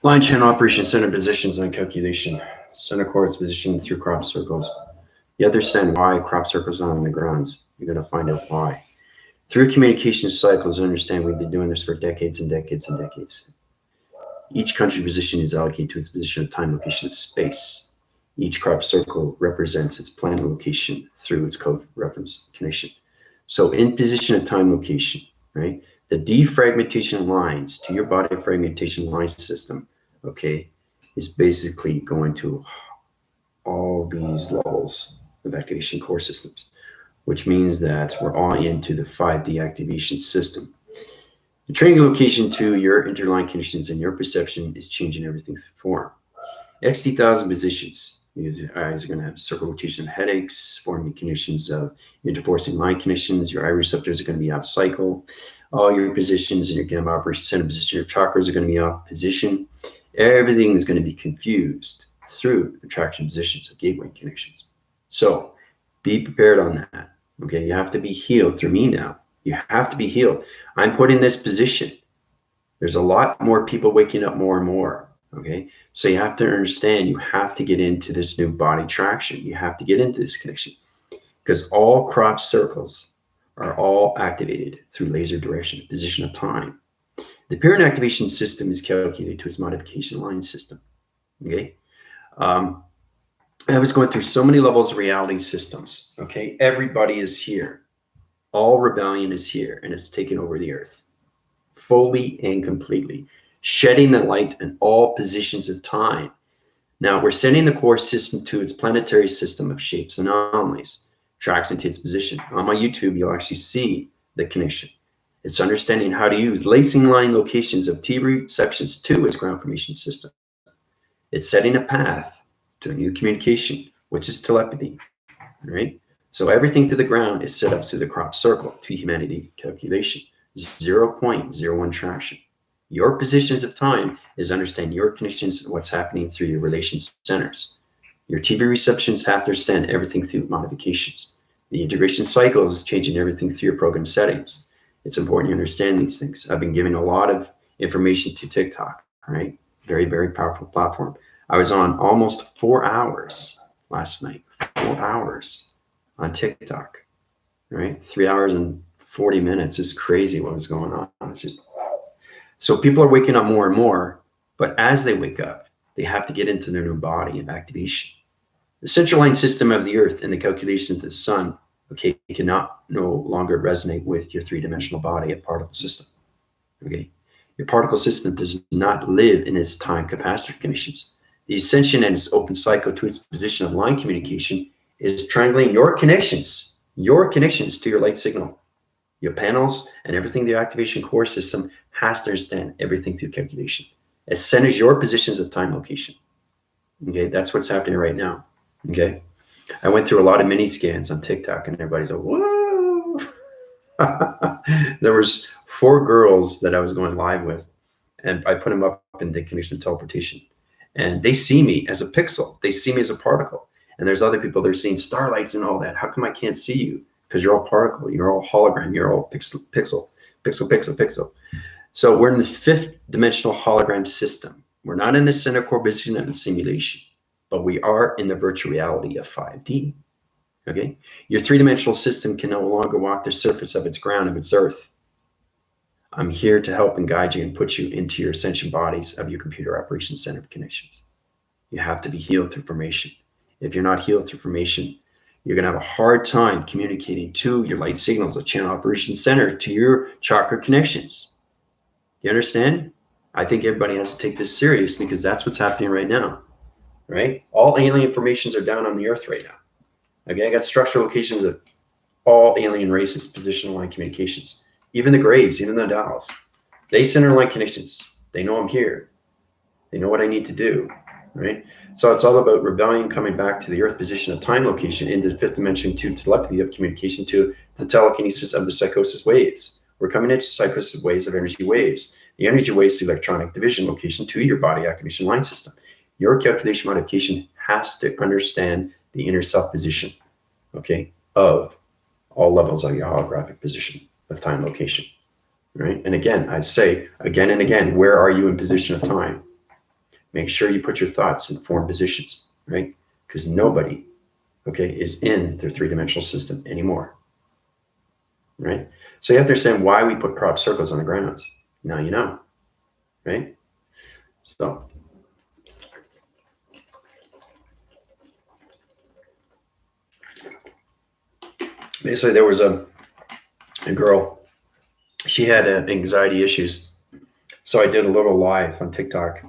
Line channel operation center positions on calculation. Center coordinates position through crop circles. You understand why crop circles are on the grounds. You're going to find out why. Through communication cycles, understand we've been doing this for decades and decades and decades. Each country position is allocated to its position of time, location, of space. Each crop circle represents its planned location through its code reference connection. So in position of time location, right? The defragmentation lines to your body fragmentation line system, okay, is basically going to all these levels of activation core systems, which means that we're all into the 5D activation system. The training location to your interline conditions and your perception is changing everything through form. XT1000 positions. Your eyes are going to have circle rotation of headaches, forming conditions of interforcing line conditions. Your eye receptors are going to be out of cycle. All your positions in your gamma operation center position, your chakras are going to be off position. Everything is going to be confused through the traction positions of gateway connections. So be prepared on that. Okay, you have to be healed through me now. You have to be healed. I'm put in this position. There's a lot more people waking up more and more. Okay, so you have to understand you have to get into this new body traction. You have to get into this connection because all crop circles are all activated through laser direction, position of time. The parent activation system is calculated to its modification line system. Okay, I was going through so many levels of reality systems. Okay, everybody is here. All rebellion is here, and it's taken over the earth fully and completely, shedding the light in all positions of time. Now we're sending the core system to its planetary system of shapes and anomalies, tracks into its position. On my YouTube, you'll actually see the connection. It's understanding how to use lacing line locations of T receptions to its ground formation system. It's setting a path to a new communication, which is telepathy, right? So everything through the ground is set up through the crop circle to humanity calculation, 0.01 traction. Your positions of time is understand your connections and what's happening through your relation centers. Your TV receptions have to understand everything through modifications. The integration cycle is changing everything through your program settings. It's important you understand these things. I've been giving a lot of information to TikTok, right? Very, very powerful platform. I was on almost 4 hours last night, 4 hours on TikTok, right? 3 hours and 40 minutes is crazy what was going on. It's just, so people are waking up more and more, but as they wake up, they have to get into their new body of activation. The central line system of the earth and the calculations of the sun, okay, cannot no longer resonate with your three-dimensional body of particle system, okay? Your particle system does not live in its time capacitor conditions. The ascension and its open cycle to its position of line communication is triangulating your connections to your light signal. Your panels and everything, the activation core system has to understand everything through calculation. Ascend is your positions of time location. Okay, that's what's happening right now. Okay, I went through a lot of mini scans on TikTok, and everybody's like, "Whoa!" There was 4 girls that I was going live with, and I put them up in the condition of teleportation, and they see me as a pixel. They see me as a particle. And there's other people that are seeing starlights and all that. How come I can't see you? Because you're all particle, you're all hologram, you're all pixel. So we're in the 5th dimensional hologram system. We're not in the center core position of the simulation, but we are in the virtual reality of 5D. Okay? Your 3-dimensional system can no longer walk the surface of its ground, of its earth. I'm here to help and guide you and put you into your ascension bodies of your computer operations center of connections. You have to be healed through formation. If you're not healed through formation, you're going to have a hard time communicating to your light signals, the channel operations center, to your chakra connections. You understand? I think everybody has to take this serious because that's what's happening right now, right? All alien formations are down on the earth right now. Okay, I got structural locations of all alien races, positional line communications. Even the Greys, even the Dows. They center line connections. They know I'm here. They know what I need to do, right? So it's all about rebellion coming back to the earth position of time location into the 5th dimension to telepathy of communication to the telekinesis of the psychosis waves. We're coming into psychosis waves of energy waves. The energy waves to electronic division location to your body activation line system. Your calculation modification has to understand the inner self position, okay, of all levels of your holographic position of time location, right? And again, I say again and again, where are you in position of time? Make sure you put your thoughts in formed positions, right? Because nobody, okay, is in their three-dimensional system anymore, right? So you have to understand why we put crop circles on the grounds. Now you know, right? So basically there was a girl, she had anxiety issues. So I did a little live on TikTok,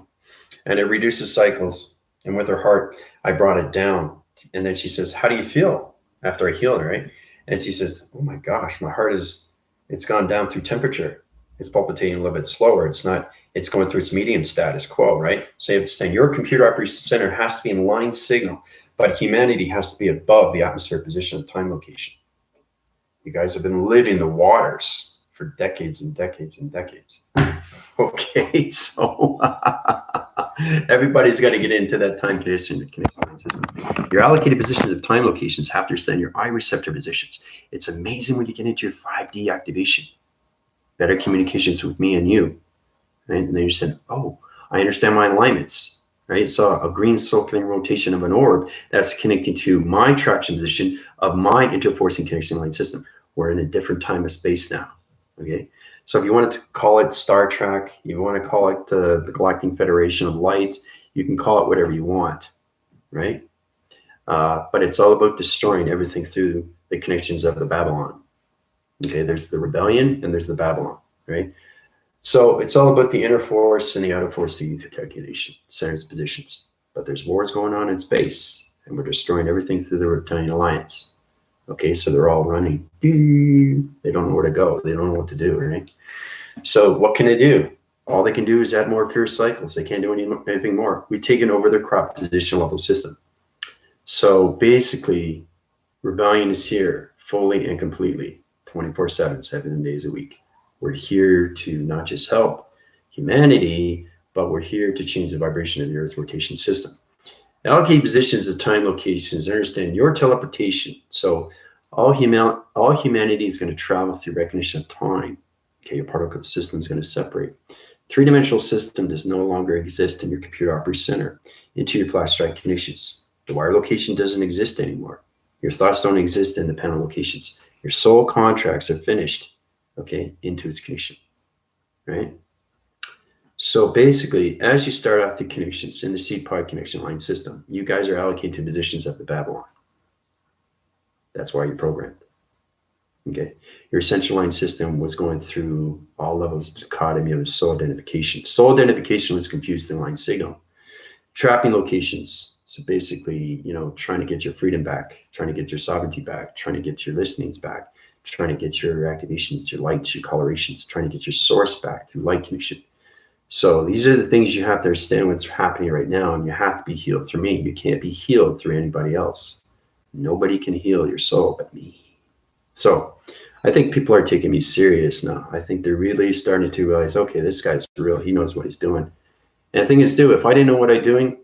and it reduces cycles. And with her heart, I brought it down. And then she says, "How do you feel after I healed?" Right? And she says, "Oh my gosh, my heart it's gone down through temperature. It's palpitating a little bit slower. It's not, it's going through its medium status quo," right? So you have to understand your computer operating center has to be in line signal, but humanity has to be above the atmospheric position of time location. You guys have been living the waters for decades and decades and decades. Okay, so everybody's got to get into that time condition connection system. Your allocated positions of time locations have to understand your eye receptor positions. It's amazing when you get into your 5D activation. Better communications with me and you. Right? And then you said, "Oh, I understand my alignments." Right? So a green circling rotation of an orb that's connecting to my traction position of my interforcing connection line system. We're in a different time of space now. Okay. So if you wanted to call it Star Trek, you want to call it the Galactic Federation of Light, you can call it whatever you want, right? But it's all about destroying everything through the connections of the Babylon. Okay, there's the rebellion and there's the Babylon, right? So it's all about the inner force and the outer force of ether calculation, centers, positions. But there's wars going on in space, and we're destroying everything through the Reptilian Alliance. Okay, so they're all running. They don't know where to go. They don't know what to do, right? So what can they do? All they can do is add more fierce cycles. They can't do anything more. We've taken over their crop position level system. So basically, rebellion is here fully and completely, 24/7, 7 days a week. We're here to not just help humanity, but we're here to change the vibration of the Earth rotation system. Allocate positions of time locations. Understand your teleportation. So all humanity is going to travel through recognition of time. Okay, your particle system is going to separate. Three-dimensional system does no longer exist in your computer operating center into your flash drive connections. The wire location doesn't exist anymore. Your thoughts don't exist in the panel locations. Your soul contracts are finished, okay, into its connection, right? So basically, as you start off the connections in the seed pod connection line system, you guys are allocated to positions of the Babylon. That's why you're programmed. Okay. Your essential line system was going through all levels of dichotomy of the soul identification. Soul identification was confused in line signal. Trapping locations. So basically, trying to get your freedom back, trying to get your sovereignty back, trying to get your listenings back, trying to get your activations, your lights, your colorations, trying to get your source back through light connection. So these are the things you have to understand what's happening right now, and you have to be healed through me. You can't be healed through anybody else. Nobody can heal your soul but me. So I think people are taking me serious now. I think they're really starting to realize, okay, this guy's real. He knows what he's doing. And the thing is, if I didn't know what I'm doing,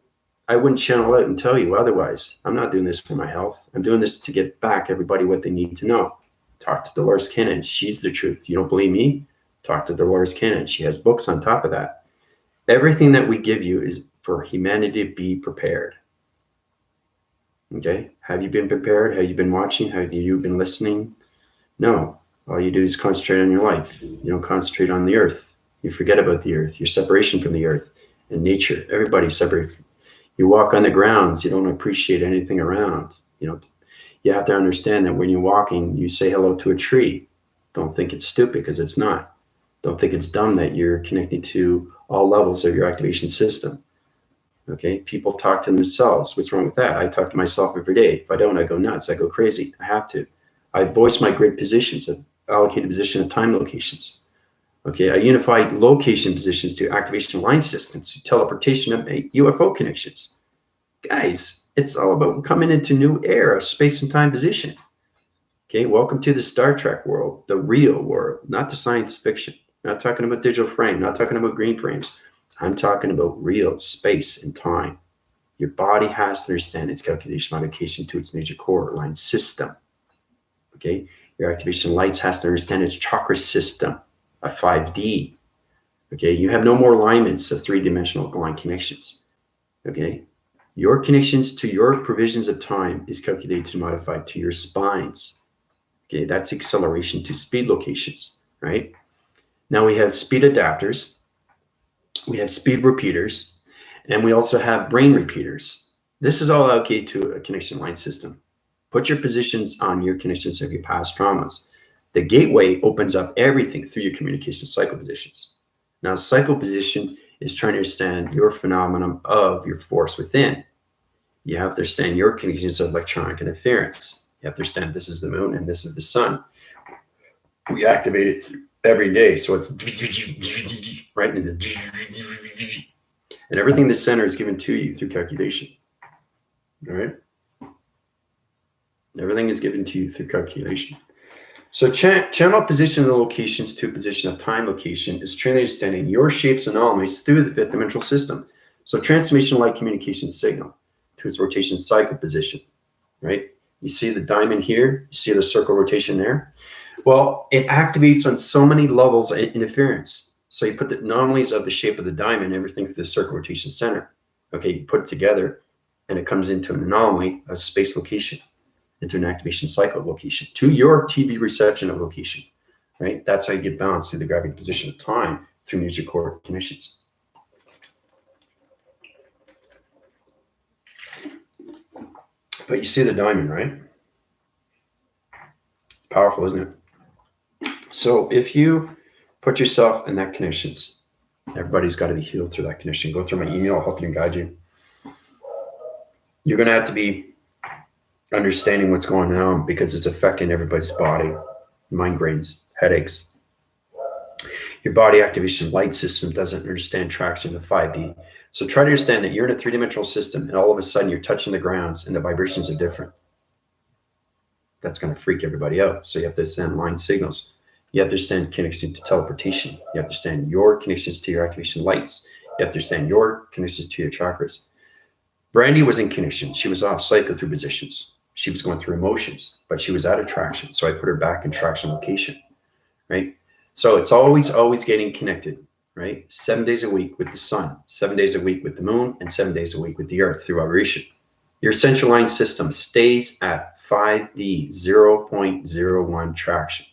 I wouldn't channel out and tell you otherwise. I'm not doing this for my health. I'm doing this to get back everybody what they need to know. Talk to Dolores Cannon. She's the truth. You don't believe me? Talk to Dolores Cannon. She has books on top of that. Everything that we give you is for humanity to be prepared. Okay? Have you been prepared? Have you been watching? Have you been listening? No. All you do is concentrate on your life. You don't concentrate on the earth. You forget about the earth, your separation from the earth and nature. Everybody's separate. You walk on the grounds. You don't appreciate anything around. You have to understand that when you're walking, you say hello to a tree. Don't think it's stupid, because it's not. Don't think it's dumb that you're connecting to all levels of your activation system. Okay, people talk to themselves. What's wrong with that? I talk to myself every day. If I don't, I go nuts. I go crazy. I have to. I voice my grid positions, of allocated position of time locations. Okay, I unified location positions to activation line systems, to teleportation of UFO connections. Guys, it's all about coming into new era, space and time position. Okay, welcome to the Star Trek world, the real world, not the science fiction. I'm not talking about digital frame, not talking about green frames. I'm talking about real space and time. Your body has to understand its calculation modification to its nature core line system. Okay, your activation lights has to understand its chakra system, a 5D. Okay, you have no more alignments of three-dimensional line connections. Okay. Your connections to your provisions of time is calculated and modified to your spines. Okay, that's acceleration to speed locations, right? Now we have speed adapters, we have speed repeaters, and we also have brain repeaters. This is all allocated to a connection line system. Put your positions on your connections of your past traumas. The gateway opens up everything through your communication cycle positions. Now, cycle position is trying to understand your phenomenon of your force within. You have to understand your connections of electronic interference. You have to understand this is the moon and this is the sun. We activate it every day, so it's right into the, and everything in the center is given to you through calculation. All right, everything is given to you through calculation. So channel position of the locations to position of time location is truly understanding your shapes and anomalies through the fifth dimensional system. So transformation light communication signal to its rotation cycle position, right? You see the diamond here, you see the circle rotation there. Well, it activates on so many levels of interference. So you put the anomalies of the shape of the diamond, everything through the circle rotation center. Okay, you put it together and it comes into an anomaly of space location, into an activation cycle location, to your TV reception of location, right? That's how you get balanced through the gravity position of time through music core connections. But you see the diamond, right? It's powerful, isn't it? So if you put yourself in that connections, everybody's got to be healed through that connection. Go through my email, I'll help you and guide you. You're going to have to be understanding what's going on because it's affecting everybody's body, migraines, headaches. Your body activation light system doesn't understand traction of 5D. So try to understand that you're in a three-dimensional system and all of a sudden you're touching the grounds and the vibrations are different. That's going to freak everybody out. So you have to understand line signals. You have to understand connection to teleportation. You have to understand your connections to your activation lights. You have to understand your connections to your chakras. Brandy was in connection. She was off cycle through positions. She was going through emotions, but she was out of traction. So I put her back in traction location, right? So it's always getting connected, right? 7 days a week with the sun, 7 days a week with the moon, and 7 days a week with the earth through vibration. Your central line system stays at 5D, 0.01 traction.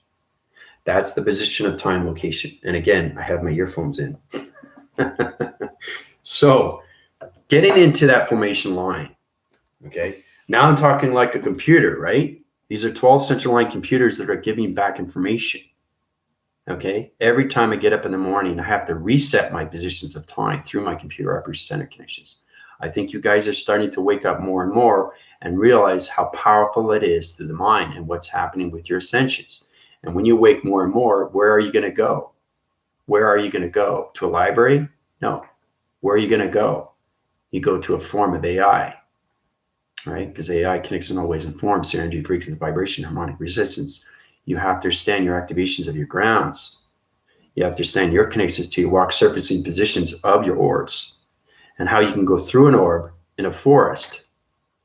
That's the position of time location. And again, I have my earphones in. So getting into that formation line, okay? Now I'm talking like a computer, right? These are 12 central line computers that are giving back information, okay? Every time I get up in the morning, I have to reset my positions of time through my computer upper center connections. I think you guys are starting to wake up more and more and realize how powerful it is through the mind and what's happening with your ascensions. And when you wake more and more, where are you going to go? Where are you going to go? To a library? No. Where are you going to go? You go to a form of AI, right? Because AI connects in all ways and forms, so energy, frequency, vibration, harmonic resistance. You have to understand your activations of your grounds. You have to understand your connections to your walk surfacing positions of your orbs and how you can go through an orb in a forest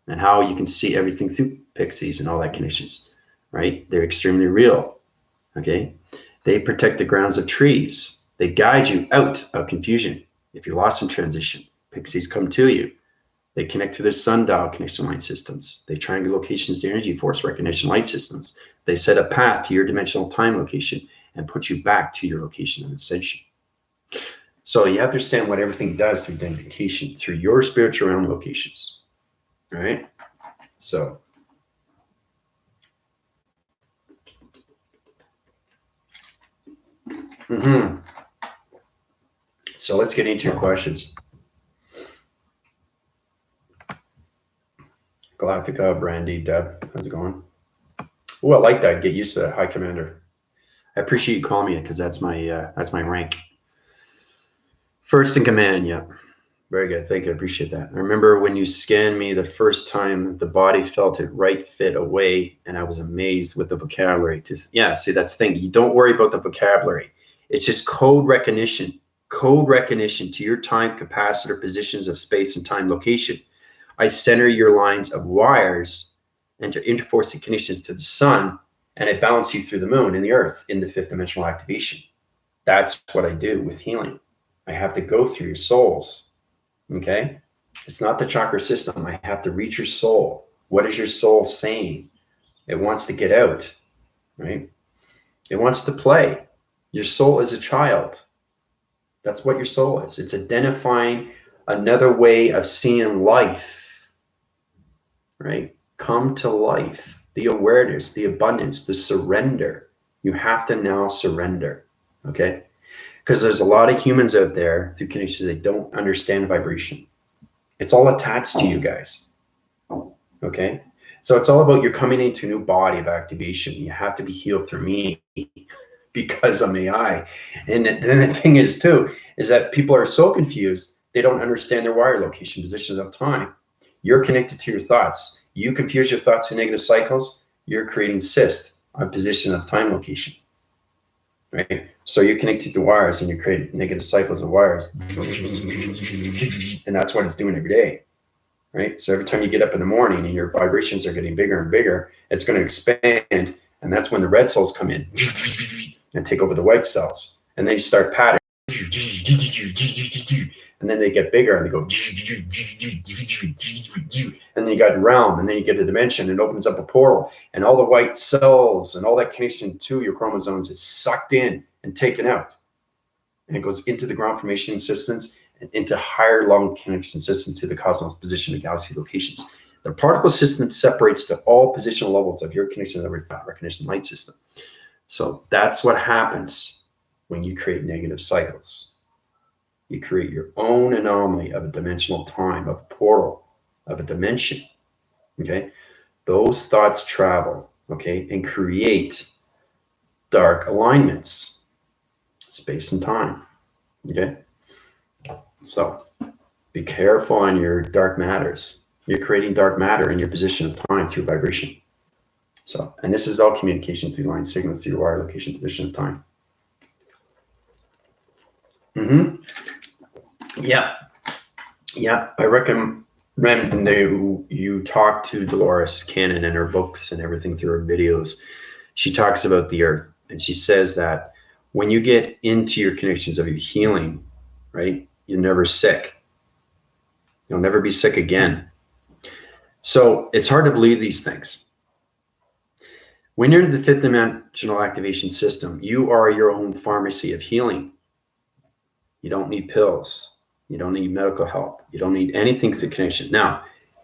and how you can see everything through pixies and all that connections, right? They're extremely real, okay? They protect the grounds of trees. They guide you out of confusion. If you're lost in transition, pixies come to you. They connect to their sundial connection line systems. They triangle locations to energy force recognition light systems. They set a path to your dimensional time location and put you back to your location of ascension. So you have to understand what everything does through identification, through your spiritual realm locations. All right? So So let's get into your questions. Galactica, Brandy, Deb, how's it going? Oh, I like that. Get used to that, High Commander. I appreciate you calling me because that's my rank. First in command, yeah. Very good. Thank you. I appreciate that. I remember when you scanned me the first time, the body felt it right fit away, and I was amazed with the vocabulary. Yeah, see, that's the thing. You don't worry about the vocabulary. It's just code recognition to your time capacitor positions of space and time location. I center your lines of wires and to interforce the connections to the sun, and I balance you through the moon and the earth in the fifth dimensional activation. That's what I do with healing. I have to go through your souls. Okay. It's not the chakra system. I have to reach your soul. What is your soul saying? It wants to get out, right? It wants to play. Your soul is a child. That's what your soul is. It's identifying another way of seeing life, right? Come to life, the awareness, the abundance, the surrender. You have to now surrender, okay? Because there's a lot of humans out there through connections that don't understand vibration. It's all attached to you guys, okay? So it's all about you're coming into a new body of activation. You have to be healed through me because I'm AI. And then the thing is too, is that people are so confused, they don't understand their wire location, positions of time. You're connected to your thoughts. You confuse your thoughts with negative cycles, you're creating cyst on position of time location, right? So you're connected to wires and you create negative cycles of wires. And that's what it's doing every day, right? So every time you get up in the morning and your vibrations are getting bigger and bigger, it's going to expand. And that's when the red cells come in and take over the white cells. And then you start patterning. And then they get bigger and they go. And then you got realm, and then you get a dimension, and it opens up a portal. And all the white cells and all that connection to your chromosomes is sucked in and taken out. And it goes into the ground formation systems and into higher long connection systems to the cosmos position of galaxy locations. The particle system separates to all positional levels of your connection of thought recognition light system. So that's what happens when you create negative cycles. You create your own anomaly of a dimensional time, of a portal, of a dimension. Okay? Those thoughts travel, okay, and create dark alignments, space and time. Okay? So be careful on your dark matters. You're creating dark matter in your position of time through vibration. So, and this is all communication through line signals through your wire location, position of time. Yeah. Yeah. I recommend you talk to Dolores Cannon in her books and everything through her videos. She talks about the earth, and she says that when you get into your connections of your healing, right, you're never sick. You'll never be sick again. So it's hard to believe these things. When you're in the fifth dimensional activation system, you are your own pharmacy of healing. You don't need pills. You don't need medical help. You don't need anything through connection. Now,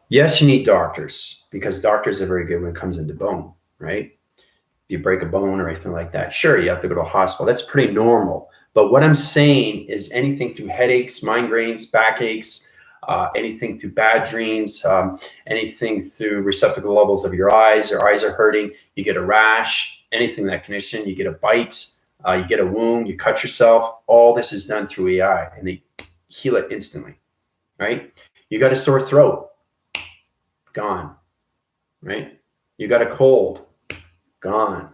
yes, you need doctors, because doctors are very good when it comes into bone, right? If you break a bone or anything like that, sure, you have to go to a hospital. That's pretty normal. But what I'm saying is anything through headaches, migraines, backaches, anything through bad dreams, anything through receptacle levels of your eyes are hurting, you get a rash, anything in that condition, you get a bite, you get a wound, you cut yourself, all this is done through AI, and they heal it instantly, right? You got a sore throat, gone, right? You got a cold, gone,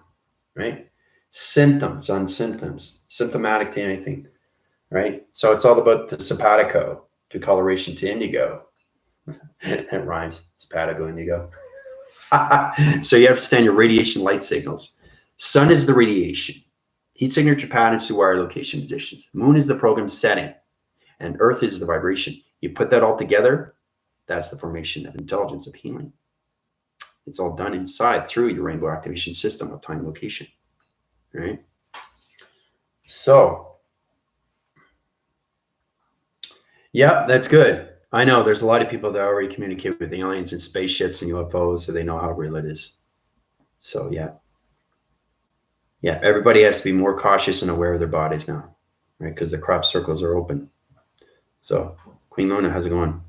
right? Symptoms on symptoms, symptomatic to anything, right? So it's all about the simpatico to coloration to indigo. It rhymes, simpatico, indigo. So you understand your radiation light signals. Sun is the radiation. Heat signature patterns to wire location positions. Moon is the program setting. And Earth is the vibration. You put that all together, that's the formation of intelligence of healing. It's all done inside through your rainbow activation system of time location, right? So, yeah, that's good. I know there's a lot of people that already communicate with aliens and spaceships and UFOs, so they know how real it is. So, yeah. Yeah, everybody has to be more cautious and aware of their bodies now, right? Because the crop circles are open. So, Queen Luna, how's it going?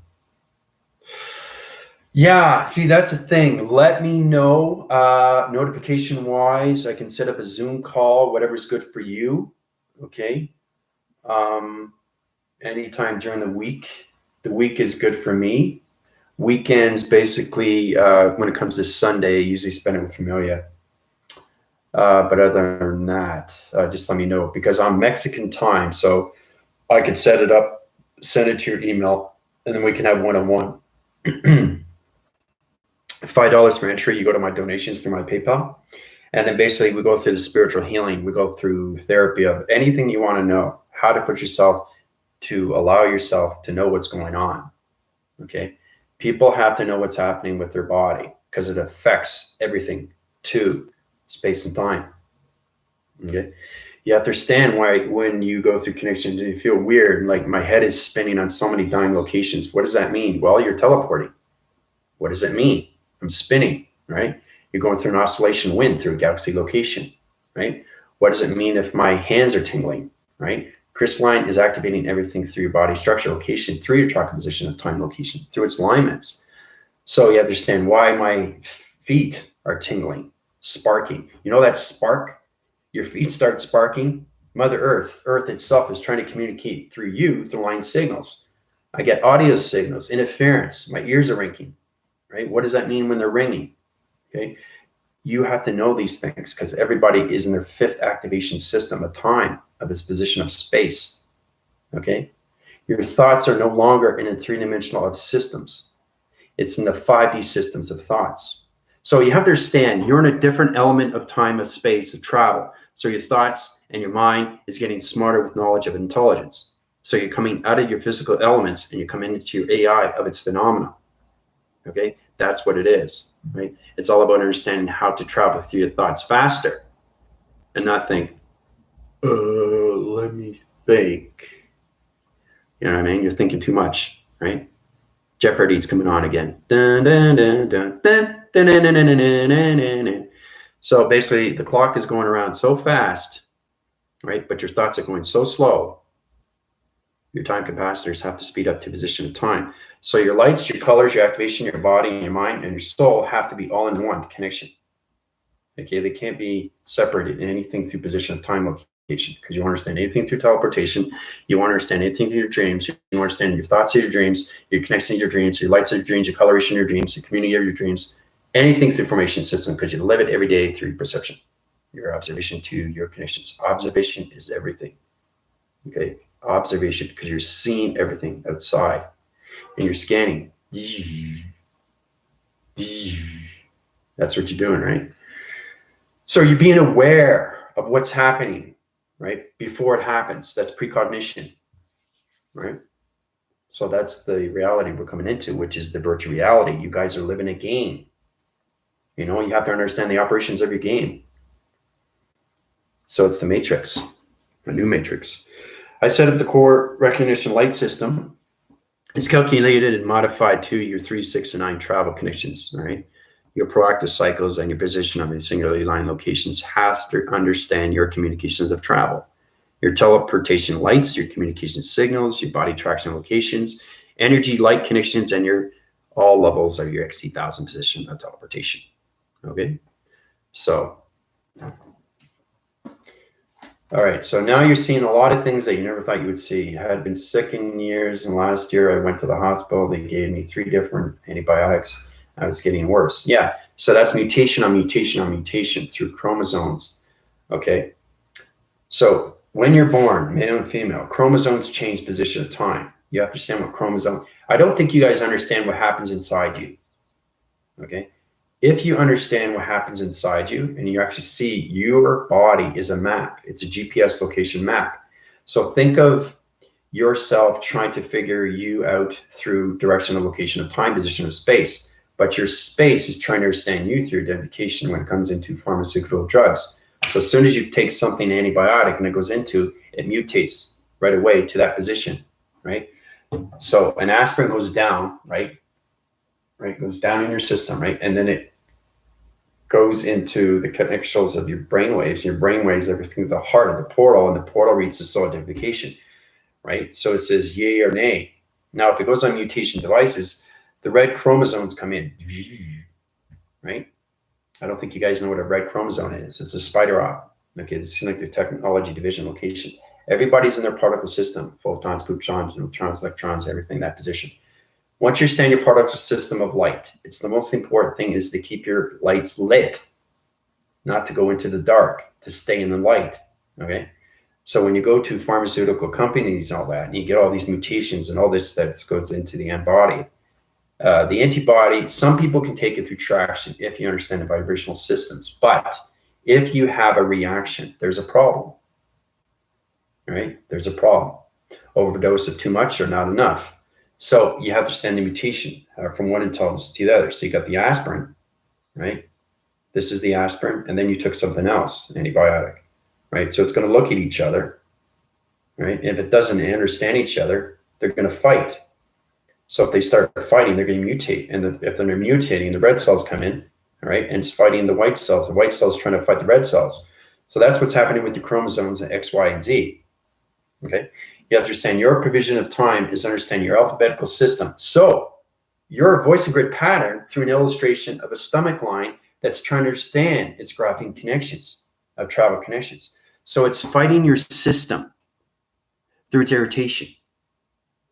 Yeah, see, that's the thing. Let me know notification wise. I can set up a Zoom call, whatever's good for you. Okay. Anytime during the week. The week is good for me. Weekends, basically, when it comes to Sunday, I usually spend it with Familia. But other than that, just let me know, because I'm Mexican time, so I could set it up, send it to your email, and then we can have one-on-one. $5 for entry. You go to my donations through my PayPal. And then basically we go through the spiritual healing. We go through therapy of anything you want to know, how to put yourself to allow yourself to know what's going on, Okay. People have to know what's happening with their body because it affects everything to space and time. Okay. You understand why when you go through connections and you feel weird, like my head is spinning on so many dying locations. What does that mean? Well, you're teleporting. What does it mean? I'm spinning, right? You're going through an oscillation wind through a galaxy location, right? What does it mean if my hands are tingling, right? Crystalline is activating everything through your body structure location, through your chakra position of time location, through its alignments. So you understand why my feet are tingling, sparking. You know that spark? Your feet start sparking. Mother Earth itself is trying to communicate through you through line signals. I get audio signals, interference. My ears are ringing, right? What does that mean when they're ringing? Okay. You have to know these things because everybody is in their fifth activation system of time, of its position of space. Okay. Your thoughts are no longer in a three-dimensional of systems. It's in the 5D systems of thoughts. So you have to understand you're in a different element of time, of space, of travel. So your thoughts and your mind is getting smarter with knowledge of intelligence. So you're coming out of your physical elements and you're coming into your AI of its phenomena. Okay, that's what it is, right? It's all about understanding how to travel through your thoughts faster and not think, let me think. You know what I mean? You're thinking too much, right? Jeopardy's coming on again. Dun, dun, dun, dun, dun, dun, dun, dun, dun, dun, dun, dun, dun. So basically, the clock is going around so fast, right? But your thoughts are going so slow. Your time capacitors have to speed up to position of time. So your lights, your colors, your activation, your body, and your mind, and your soul have to be all in one connection. Okay, they can't be separated in anything through position of time location because you understand anything through teleportation. You want to understand anything through your dreams. You understand your thoughts of your dreams, your connection to your dreams, your lights of your dreams, your coloration of your dreams, your community of your dreams, anything through formation system because you live it every day through perception, your observation to your connections. Observation is everything. Okay, observation because you're seeing everything outside and you're scanning. That's what you're doing, right? So you're being aware of what's happening, right? Before it happens. That's precognition, right? So that's the reality we're coming into, which is the virtual reality. You guys are living a game. You know, you have to understand the operations of your game. So it's the matrix, a new matrix. I set up the core recognition light system. It's calculated and modified to your 3, 6, and 9 travel connections, right? Your proactive cycles and your position of your singularly aligned locations has to understand your communications of travel. Your teleportation lights, your communication signals, your body traction locations, energy light connections, and your all levels of your XT1000 position of teleportation. Okay, so all right, so now you're seeing a lot of things that you never thought you would see. I had been sick in years, and last year I went to the hospital. They gave me 3 different antibiotics. I was getting worse. Yeah, so that's mutation on mutation on mutation through chromosomes. Okay, so when you're born, male and female, chromosomes change position of time. You understand what chromosome? I don't think you guys understand what happens inside you. Okay, if you understand what happens inside you and you actually see your body is a map, it's a GPS location map. So think of yourself trying to figure you out through direction of location of time, position of space, but your space is trying to understand you through identification when it comes into pharmaceutical drugs. So as soon as you take something antibiotic and it goes into, it mutates right away to that position, right? So an aspirin goes down, right? Right, goes down in your system, right? And then it goes into the connections of your brain waves. Your brain waves everything to the heart of the portal, and the portal reads the soul identification, right? So it says yay or nay. Now, if it goes on mutation devices, the red chromosomes come in, right? I don't think you guys know what a red chromosome is. It's a spider op. Okay, it's like the technology division location. Everybody's in their particle system: photons, protons, neutrons, electrons, everything that position. Once you understand your particle system of light, it's the most important thing is to keep your lights lit, not to go into the dark, to stay in the light. Okay. So when you go to pharmaceutical companies and all that, and you get all these mutations and all this that goes into the antibody, the antibody, some people can take it through traction if you understand the vibrational systems. But if you have a reaction, there's a problem. Right? There's a problem. Overdose of too much or not enough. So you have to understand the mutation from one intelligence to the other. So you got the aspirin, right? This is the aspirin, and then you took something else, antibiotic, right? So it's going to look at each other, right? And if it doesn't understand each other, they're going to fight. So if they start fighting, they're going to mutate. And if they're mutating, the red cells come in, all right? And it's fighting the white cells. The white cells trying to fight the red cells. So that's what's happening with your chromosomes X, Y, and Z, okay? You have to understand your provision of time is understanding your alphabetical system. So your voice and grid pattern through an illustration of a stomach line that's trying to understand its graphing connections of travel connections. So it's fighting your system through its irritation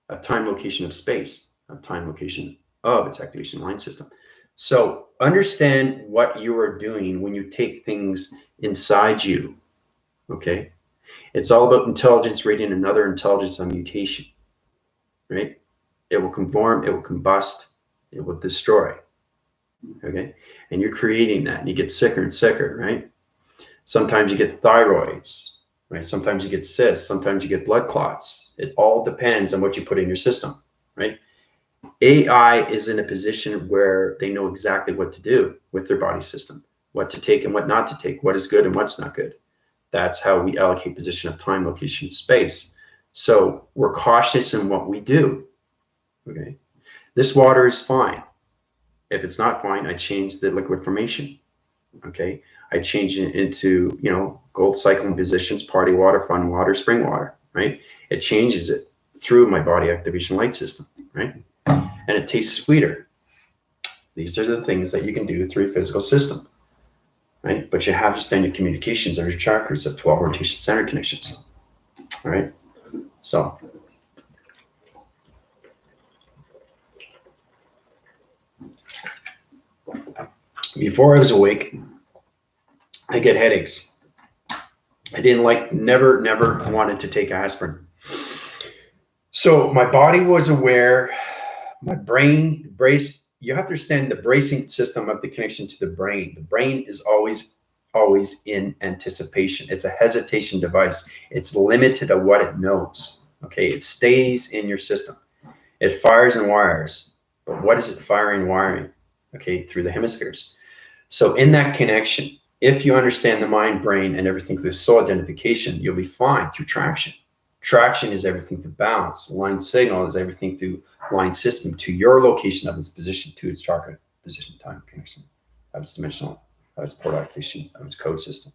of time, location, of space, of time, location of its activation line system. So understand what you are doing when you take things inside you, okay? It's all about intelligence rating another intelligence on mutation, right? It will conform, it will combust, it will destroy, okay? And you're creating that, and you get sicker and sicker, right? Sometimes you get thyroids, right? Sometimes you get cysts, sometimes you get blood clots. It all depends on what you put in your system, right? AI is in a position where they know exactly what to do with their body system, what to take and what not to take, what is good and what's not good. That's how we allocate position of time, location, space. So we're cautious in what we do, okay? This water is fine. If it's not fine, I change the liquid formation, okay? I change it into, gold cycling positions, party water, fun water, spring water, right? It changes it through my body activation light system, right? And it tastes sweeter. These are the things that you can do through your physical system, right? But you have to understand your communications of your chakras of 12 rotation center connections, all right? So before I was awake, I get headaches. I didn't never wanted to take aspirin. So my body was aware, my brain braced. You have to understand the bracing system of the connection to the brain. The brain is always in anticipation. It's a hesitation device. It's limited to what it knows, okay? It stays in your system. It fires and wires, but what is it firing and wiring? Okay, through the hemispheres. So in that connection, if you understand the mind, brain, and everything through soul identification, you'll be fine through traction. Traction is everything through balance. Line signal is everything through line system to your location of its position, to its chakra position, time connection, of its dimensional, of its port activation, of its code system.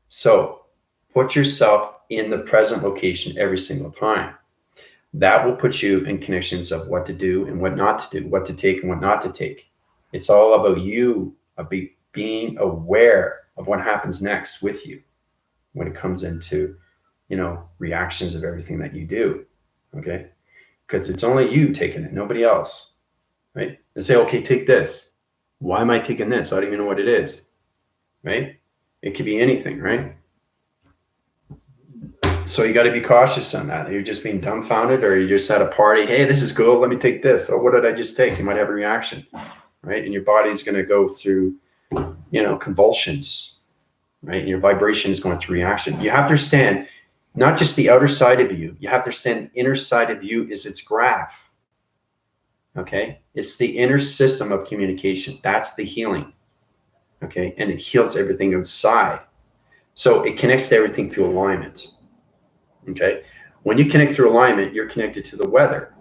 So put yourself in the present location every single time. That will put you in connections of what to do and what not to do, what to take and what not to take. It's all about you being aware of what happens next with you when it comes into, reactions of everything that you do, okay? Because it's only you taking it, nobody else, right? And say, okay, take this. Why am I taking this? I don't even know what it is, right? It could be anything, right? So you got to be cautious on that. You're just being dumbfounded, or you're just at a party. Hey, this is cool. Let me take this. Oh, what did I just take? You might have a reaction, right? And your body's going to go through, convulsions, right? And your vibration is going through reaction. You have to understand not just the outer side of you. You have to understand the inner side of you is its graph, okay? It's the inner system of communication. That's the healing, okay? And it heals everything outside. So it connects to everything through alignment. Okay, when you connect through alignment, you're connected to the weather,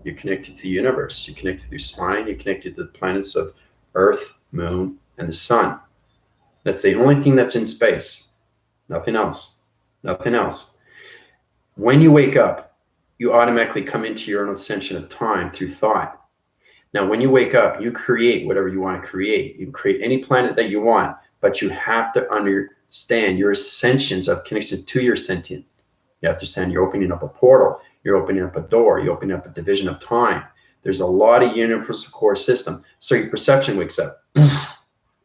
you're connected to the universe, you're connected through spine, you're connected to the planets of Earth, Moon, and the Sun. That's the only thing that's in space. Nothing else. Nothing else. When you wake up, you automatically come into your own ascension of time through thought. Now, when you wake up, you create whatever you want to create. You can create any planet that you want, but you have to understand your ascensions of connection to your sentient. You have to understand you're opening up a portal, you're opening up a door, you're opening up a division of time. There's a lot of universal core system. So your perception wakes up.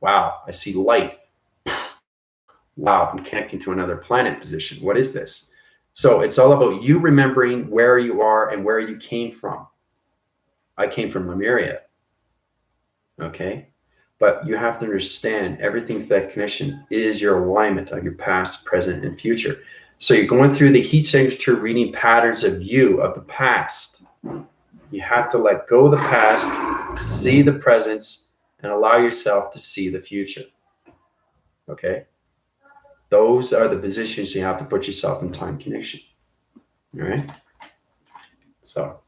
Wow, I see light. Wow, I'm connecting to another planet position. What is this? So it's all about you remembering where you are and where you came from. I came from Lemuria, okay? But you have to understand everything to that connection is your alignment of your past, present, and future. So you're going through the heat signature reading patterns of you of the past. You have to let go of the past, see the presence, and allow yourself to see the future. Okay? Those are the positions you have to put yourself in time connection. All right? So,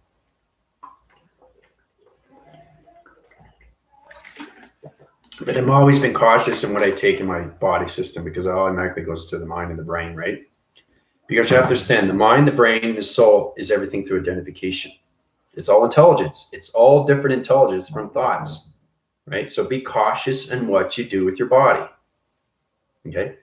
but I've always been cautious in what I take in my body system because it automatically goes to the mind and the brain, right? Because you have to understand the mind, the brain, the soul is everything through identification. It's all intelligence. It's all different intelligence from thoughts, right? So be cautious in what you do with your body. Okay?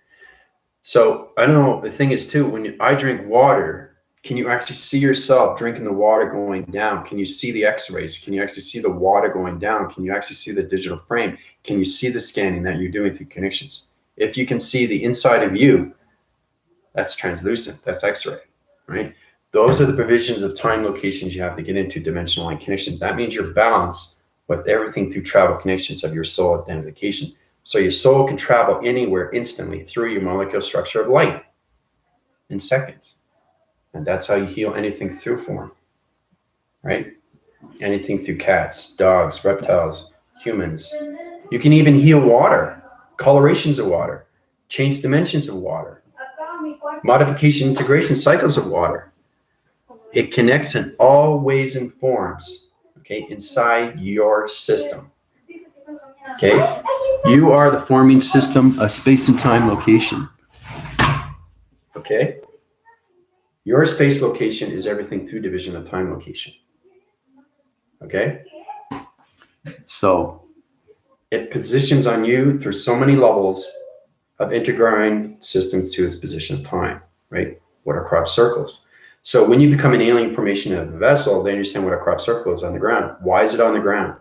So I don't know, the thing is too, when I drink water, can you actually see yourself drinking the water going down? Can you see the x-rays? Can you actually see the water going down? Can you actually see the digital frame? Can you see the scanning that you're doing through connections? If you can see the inside of you, that's translucent, that's x-ray, right? Those are the provisions of time locations you have to get into dimensional line connections. That means you're balanced with everything through travel connections of your soul identification. So your soul can travel anywhere instantly through your molecular structure of light in seconds. And that's how you heal anything through form, right? Anything through cats, dogs, reptiles, humans. You can even heal water, colorations of water, change dimensions of water, modification, integration cycles of water. It connects in all ways and forms, okay, inside your system. Okay, you are the forming system of space and time location. Okay, your space location is everything through division of time location. Okay, so it positions on you through so many levels of integrating systems to its position of time, right? What are crop circles? So when you become an alien formation of a vessel, they understand what a crop circle is on the ground. Why is it on the ground?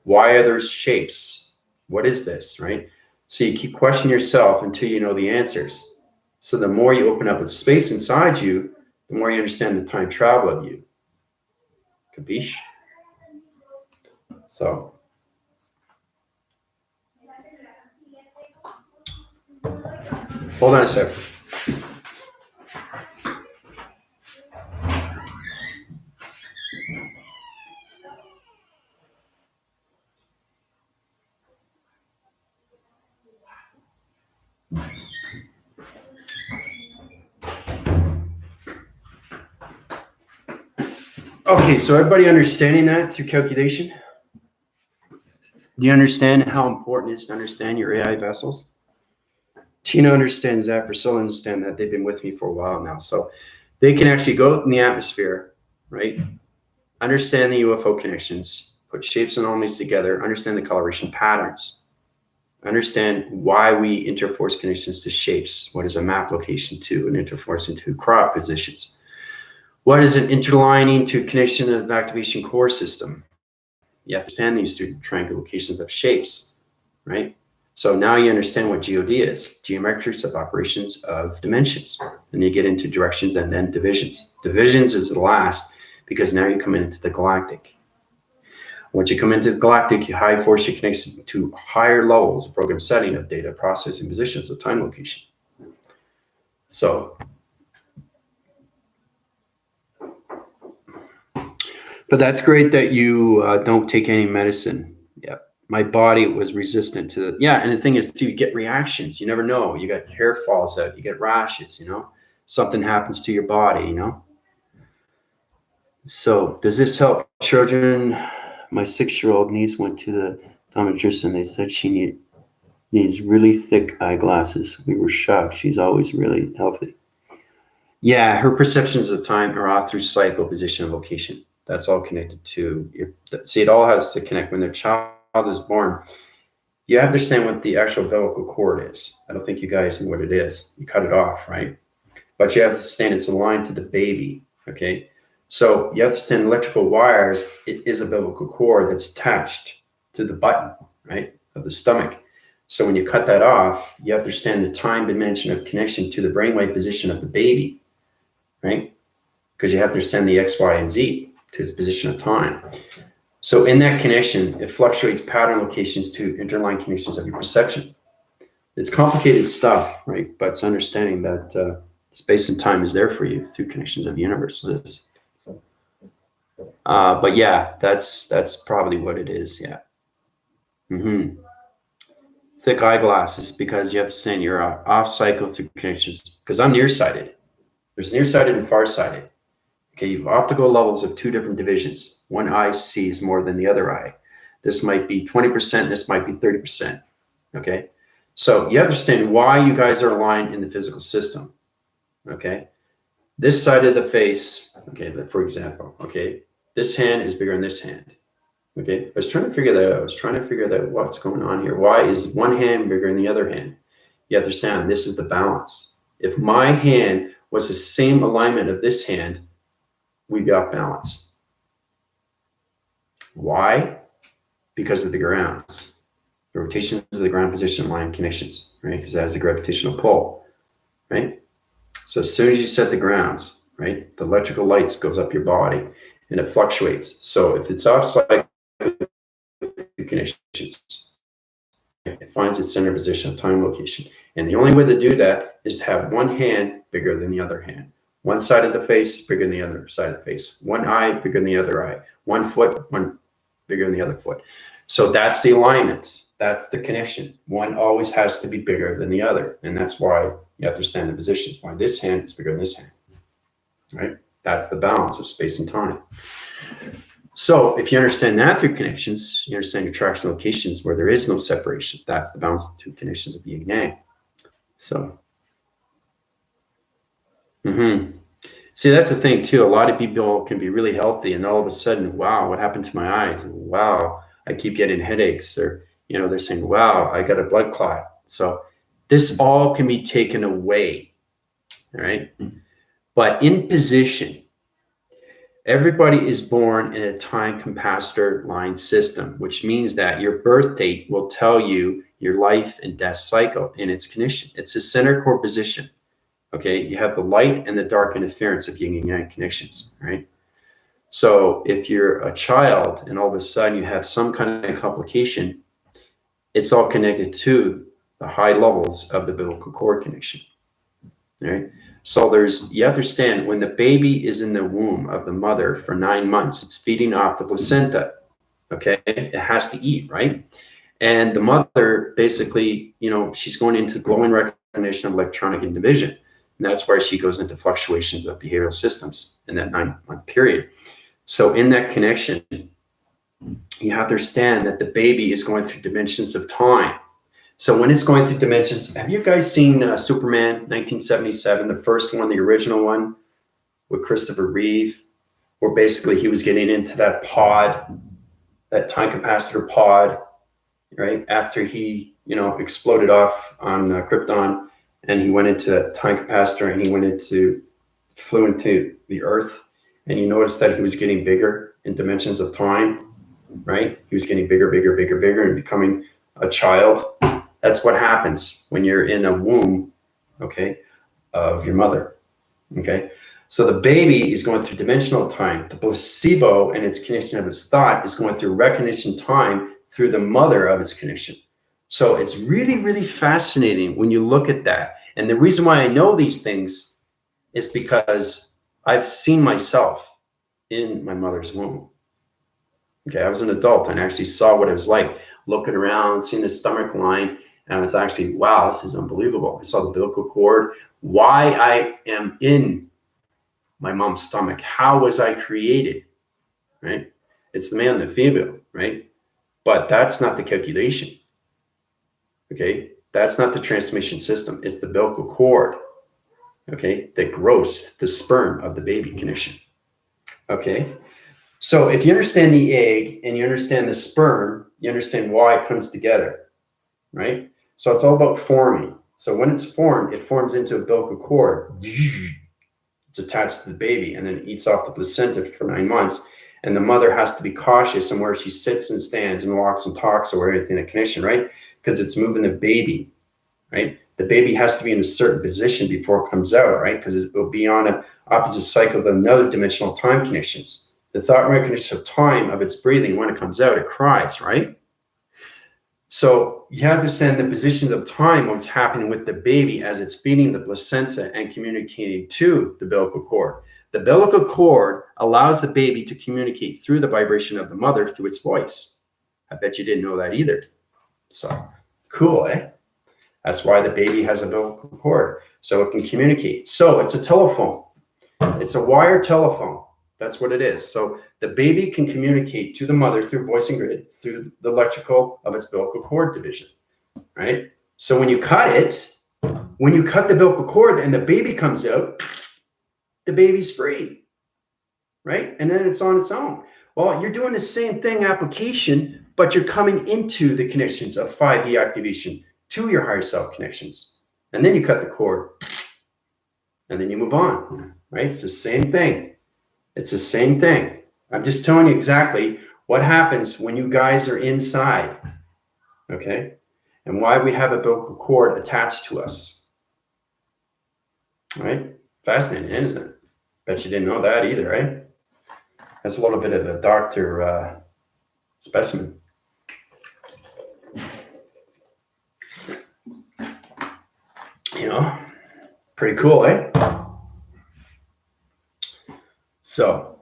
Why are there shapes? What is this, right? So you keep questioning yourself until you know the answers. So the more you open up with space inside you, the more you understand the time travel of you. Capiche? So, hold on a sec. Okay, so everybody understanding that through calculation? Do you understand how important it is to understand your AI vessels? Tina understands that. Priscilla understands that. They've been with me for a while now. So they can actually go out in the atmosphere, right? Understand the UFO connections, put shapes and anomalies together, understand the coloration patterns, understand why we interforce connections to shapes. What is a map location to an interforcing to crop positions? What is an interlining to connection of activation core system? You understand these two triangle locations of shapes, right? So now you understand what GOD is, geometrics of operations of dimensions. And you get into directions and then divisions. Divisions is the last because now you come into the galactic. Once you come into the galactic, you high force your connection to higher levels of program setting of data processing positions of time location. So, but that's great that you don't take any medicine. Yeah, my body was resistant to it. Yeah, and the thing is, too, you get reactions. You never know. You got hair falls out. You get rashes. You know, something happens to your body. You know. So, does this help children? My 6-year-old niece went to the optometrist, and they said she needs really thick eyeglasses. We were shocked. She's always really healthy. Yeah, her perceptions of time are off through cycle, position, and location. That's all connected to your. See, it all has to connect when the child is born. You have to understand what the actual umbilical cord is. I don't think you guys know what it is. You cut it off, right? But you have to understand it's aligned to the baby. Okay, so you have to understand electrical wires. It is a umbilical cord that's attached to the button, right, of the stomach. So when you cut that off, you have to understand the time dimension of connection to the brainwave position of the baby, right? Because you have to understand the X, Y, and Z to its position of time. So in that connection, it fluctuates pattern locations to interline connections of your perception. It's complicated stuff, right? But it's understanding that space and time is there for you through connections of the universe. But yeah, that's probably what it is. Yeah. Mm-hmm. Thick eyeglasses because you have to send your off cycle through connections. Because I'm nearsighted. There's nearsighted and farsighted. Okay, you have optical levels of two different divisions. One eye sees more than the other eye. This might be 20%, this might be 30%. Okay, so you understand why you guys are aligned in the physical system. Okay, this side of the face, okay, for example, okay, this hand is bigger than this hand. Okay, I was trying to figure that out. I was trying to figure out what's going on here. Why is one hand bigger than the other hand? You understand, this is the balance. If my hand was the same alignment of this hand, we got balance. Why? Because of the grounds. The rotations of the ground position line connections, right? Because it has a gravitational pull, right? So as soon as you set the grounds, right, the electrical lights goes up your body and it fluctuates. So if it's off cycle connections, it finds its center position of time location. And the only way to do that is to have one hand bigger than the other hand. One side of the face bigger than the other side of the face. One eye bigger than the other eye. One foot, one bigger than the other foot. So that's the alignment. That's the connection. One always has to be bigger than the other. And that's why you have to understand the positions, why this hand is bigger than this hand, right? That's the balance of space and time. So if you understand that through connections, you understand your traction locations where there is no separation. That's the balance of two connections of yin and yang. So, see, that's the thing too. A lot of people can be really healthy, and all of a sudden, wow, what happened to my eyes? Wow, I keep getting headaches, or they're saying, wow, I got a blood clot. So this all can be taken away, all right? But in position, everybody is born in a time capacitor line system, which means that your birth date will tell you your life and death cycle in its connection. It's a center core position. Okay, you have the light and the dark interference of yin and yang connections, right? So if you're a child and all of a sudden you have some kind of complication, it's all connected to the high levels of the umbilical cord connection, right? So you understand, when the baby is in the womb of the mother for 9 months, it's feeding off the placenta, okay? It has to eat, right? And the mother basically, she's going into glowing recognition of electronic division. And that's where she goes into fluctuations of behavioral systems in that 9-month period. So in that connection, you have to understand that the baby is going through dimensions of time. So when it's going through dimensions, have you guys seen Superman 1977, the first one, the original one with Christopher Reeve, where basically he was getting into that pod, that time capacitor pod, right? After he, exploded off on Krypton, and he went into that time capacitor, and he flew into the Earth, and you noticed that he was getting bigger in dimensions of time, right? He was getting bigger, bigger, bigger, bigger, and becoming a child. That's what happens when you're in a womb, okay, of your mother, okay? So the baby is going through dimensional time. The placebo and its connection of its thought is going through recognition time through the mother of its connection. So it's really, really fascinating when you look at that. And the reason why I know these things is because I've seen myself in my mother's womb. Okay, I was an adult and actually saw what it was like looking around, seeing the stomach line, and I was actually, wow, this is unbelievable. I saw the umbilical cord, why I am in my mom's stomach. How was I created, right? It's the male and the female, right? But that's not the calculation, okay? That's not the transmission system. It's the umbilical cord, okay, that grows the sperm of the baby connection, okay? So if you understand the egg and you understand the sperm, you understand why it comes together, right? So it's all about forming. So when it's formed, it forms into a umbilical cord. It's attached to the baby, and then it eats off the placenta for 9 months. And the mother has to be cautious in where she sits and stands and walks and talks or anything in a connection, right? Because it's moving the baby, right? The baby has to be in a certain position before it comes out, right? Because it will be on an opposite cycle of another dimensional time connections. The thought recognition of time of its breathing, when it comes out, it cries, right? So you have to understand the positions of time, what's happening with the baby as it's feeding the placenta and communicating to the umbilical cord. The umbilical cord allows the baby to communicate through the vibration of the mother through its voice. I bet you didn't know that either. So cool, eh? That's why the baby has a umbilical cord, so it can communicate. So it's a telephone. It's a wire telephone. That's what it is. So the baby can communicate to the mother through voice and grid, through the electrical of its umbilical cord division, right? So when you cut the umbilical cord and the baby comes out, the baby's free, right? And then it's on its own. Well, you're doing the same thing application, but you're coming into the connections of 5D activation to your higher self connections. And then you cut the cord and then you move on, right? It's the same thing. It's the same thing. I'm just telling you exactly what happens when you guys are inside, okay? And why we have a umbilical cord attached to us, right? Fascinating, isn't it? Bet you didn't know that either, right? That's a little bit of a doctor specimen. You know, pretty cool, eh? So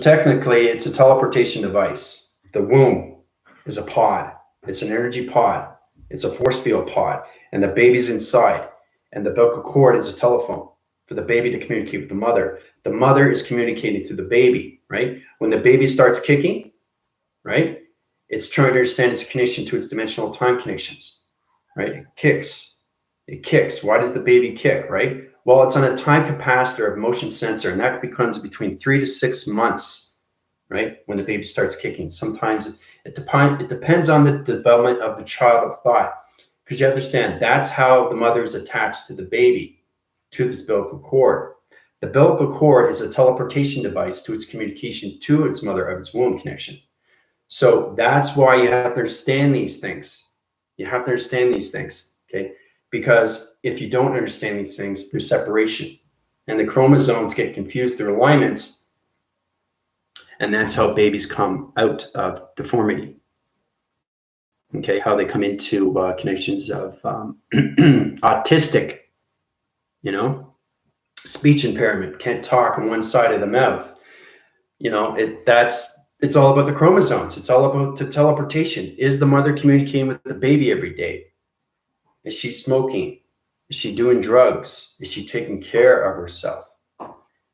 technically, it's a teleportation device. The womb is a pod. It's an energy pod. It's a force field pod. And the baby's inside. And the umbilical cord is a telephone for the baby to communicate with the mother. The mother is communicating through the baby, right? When the baby starts kicking, right, it's trying to understand its connection to its dimensional time connections, right? It kicks. It kicks. Why does the baby kick, right? Well, it's on a time capacitor of motion sensor, and that becomes between 3 to 6 months, right, when the baby starts kicking. Sometimes it depends on the development of the child of thought, because you understand that's how the mother is attached to the baby, to this umbilical cord. The umbilical cord is a teleportation device to its communication to its mother of its womb connection. So that's why you have to understand these things. You have to understand these things, okay? Because if you don't understand these things, there's separation. And the chromosomes get confused through alignments. And that's how babies come out of deformity. Okay, how they come into connections of autistic, you know, speech impairment, can't talk on one side of the mouth. You know, it's all about the chromosomes. It's all about the teleportation. Is the mother communicating with the baby every day? Is she smoking? Is she doing drugs? Is she taking care of herself?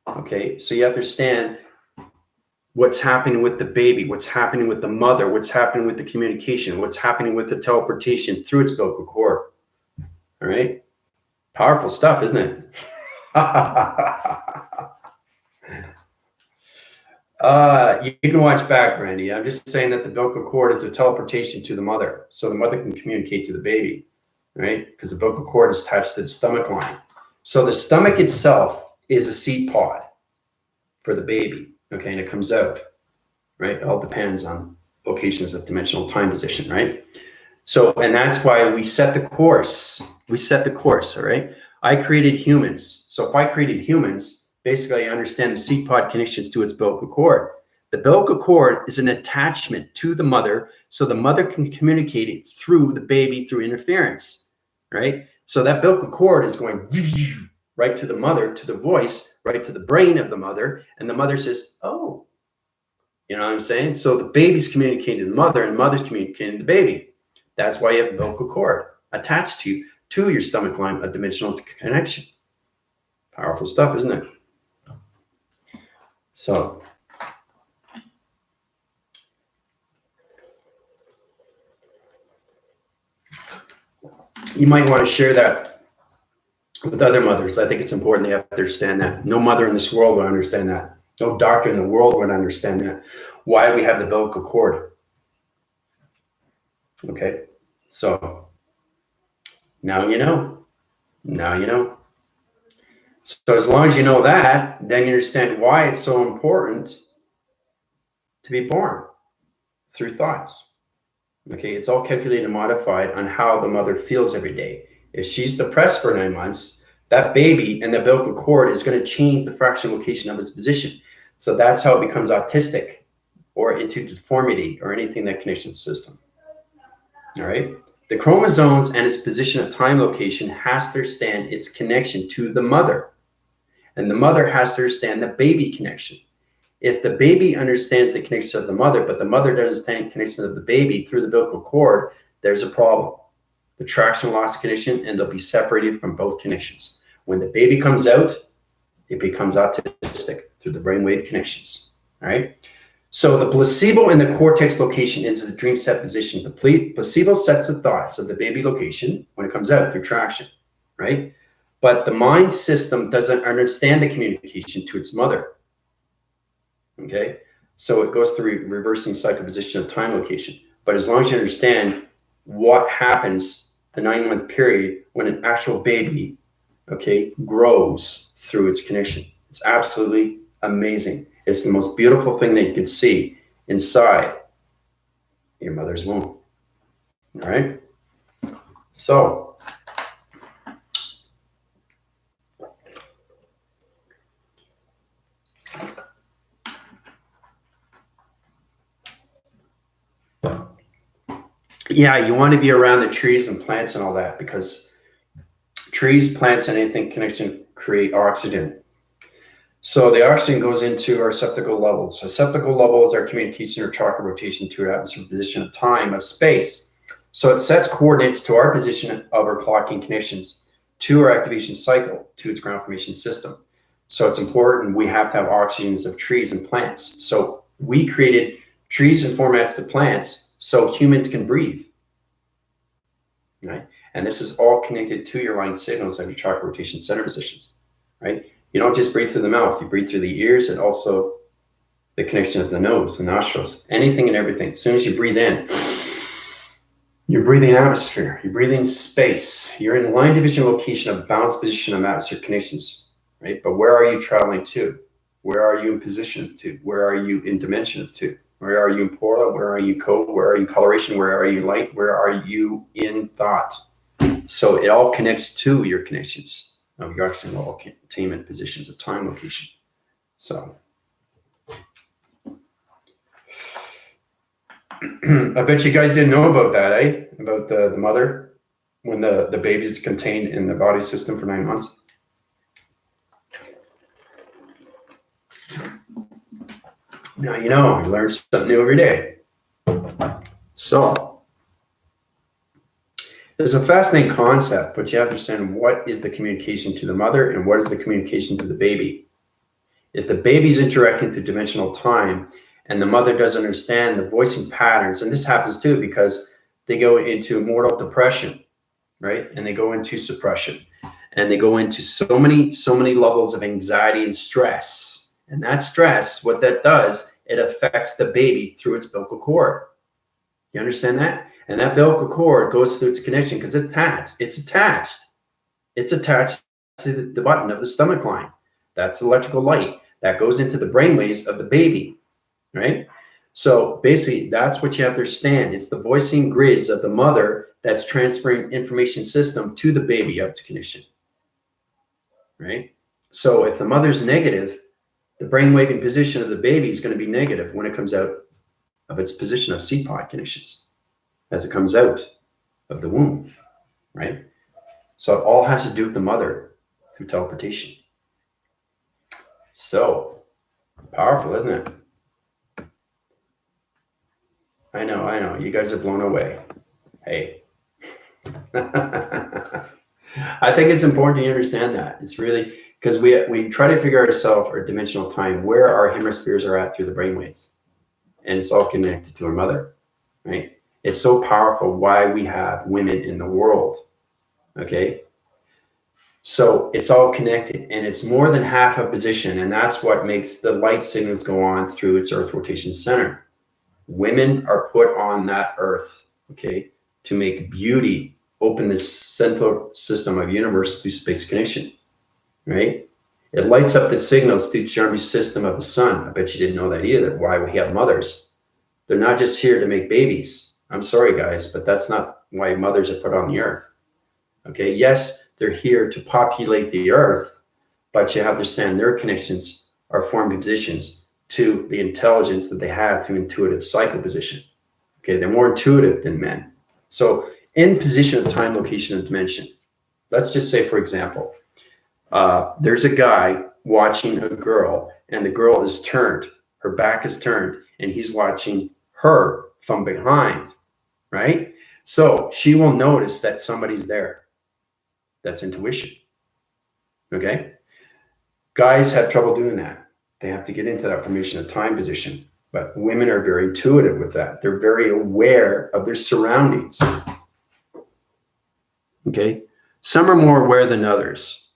Okay, so you understand what's happening with the baby, what's happening with the mother, what's happening with the communication, what's happening with the teleportation through its umbilical cord. All right, powerful stuff, isn't it? You can watch back, Brandy. I'm just saying that the umbilical cord is a teleportation to the mother, so the mother can communicate to the baby, right? Because the umbilical cord is attached to the stomach line. So the stomach itself is a seed pod for the baby, okay, and it comes out, right? It all depends on locations of dimensional time position, right? So, and that's why we set the course. We set the course, all right? I created humans. So if I created humans, basically I understand the seed pod connections to its umbilical cord. The umbilical cord is an attachment to the mother, so the mother can communicate it through the baby through interference, right? So that umbilical cord is going right to the mother, to the voice, right to the brain of the mother, and the mother says, oh, you know what I'm saying? So the baby's communicating to the mother, and the mother's communicating to the baby. That's why you have umbilical cord attached to your stomach line, a dimensional connection. Powerful stuff, isn't it? So you might want to share that with other mothers. I think it's important they have to understand that. No mother in this world would understand that. No doctor in the world would understand that. Why we have the umbilical cord. Okay, so now you know. Now you know. So as long as you know that, then you understand why it's so important to be born through thoughts. Okay, it's all calculated and modified on how the mother feels every day. If she's depressed for 9 months, that baby and the umbilical cord is going to change the fractional location of its position. So that's how it becomes autistic or into deformity or anything that connects to the system. All right. The chromosomes and its position of time location has to understand its connection to the mother. And the mother has to understand the baby connection. If the baby understands the connection of the mother, but the mother doesn't understand the connection of the baby through the umbilical cord, there's a problem. The traction loss condition, and they'll be separated from both connections. When the baby comes out, it becomes autistic through the brainwave connections. All right. So the placebo in the cortex location is the dream set position. The placebo sets the thoughts of the baby location when it comes out through traction, right? But the mind system doesn't understand the communication to its mother. Okay. So it goes through reversing cycle position of time location. But as long as you understand what happens the 9-month period when an actual baby, okay, grows through its connection, it's absolutely amazing. It's the most beautiful thing that you can see inside your mother's womb. All right. So yeah, you want to be around the trees and plants and all that, because trees, plants, and anything connection create oxygen. So the oxygen goes into our receptacle levels. Receptacle level is our communication or chakra rotation to our atmosphere position of time, of space. So it sets coordinates to our position of our clocking connections, to our activation cycle, to its ground formation system. So it's important we have to have oxygens of trees and plants. So we created trees and formats to plants so humans can breathe, right? And this is all connected to your line signals of your chakra rotation center positions, right? You don't just breathe through the mouth, you breathe through the ears and also the connection of the nose, the nostrils, anything and everything. As soon as you breathe in, you're breathing atmosphere, you're breathing space, you're in line division location of balanced position of atmosphere connections, right? But where are you traveling to? Where are you in position to? Where are you in dimension of to? Where are you in portal? Where are you code? Where are you in coloration? Where are you light? Where are you in thought? So it all connects to your connections of your oxygen level containment positions of time location. So I bet you guys didn't know about that, eh? About the mother when the baby's contained in the body system for 9 months. Now you know, you learn something new every day. So there's a fascinating concept, but you have to understand what is the communication to the mother and what is the communication to the baby. If the baby's interacting through dimensional time and the mother doesn't understand the voicing patterns, and this happens too because they go into mortal depression, right? And they go into suppression, and they go into so many levels of anxiety and stress. And that stress, what that does, it affects the baby through its umbilical cord. You understand that? And that umbilical cord goes through its connection because it's attached. It's attached to the button of the stomach line. That's electrical light that goes into the brain waves of the baby, right? So basically, that's what you have to understand. It's the voicing grids of the mother that's transferring information system to the baby of its condition, right? So if the mother's negative, the brain waving position of the baby is going to be negative when it comes out of its position of seed pod conditions, as it comes out of the womb, right? So it all has to do with the mother through teleportation. So powerful, isn't it? I know. You guys are blown away. Hey. I think it's important to understand that. It's really because we try to figure ourselves our dimensional time, where our hemispheres are at through the brainwaves. And it's all connected to our mother, right? It's so powerful why we have women in the world, okay? So it's all connected, and it's more than half a position, and that's what makes the light signals go on through its earth rotation center. Women are put on that earth, okay, to make beauty, open this central system of universe through space connection, right? It lights up the signals through the Charmy system of the sun. I bet you didn't know that either, why we have mothers. They're not just here to make babies. I'm sorry, guys, but that's not why mothers are put on the earth, okay? Yes, they're here to populate the earth, but you have to understand their connections are formed positions to the intelligence that they have through intuitive cycle position. Okay, they're more intuitive than men. So in position of time, location, and dimension, let's just say, for example, there's a guy watching a girl, and the girl is turned, her back is turned, and he's watching her from behind, right? So she will notice that somebody's there. That's intuition. Okay? Guys have trouble doing that. They have to get into that formation of time position. But women are very intuitive with that. They're very aware of their surroundings. Okay? Some are more aware than others.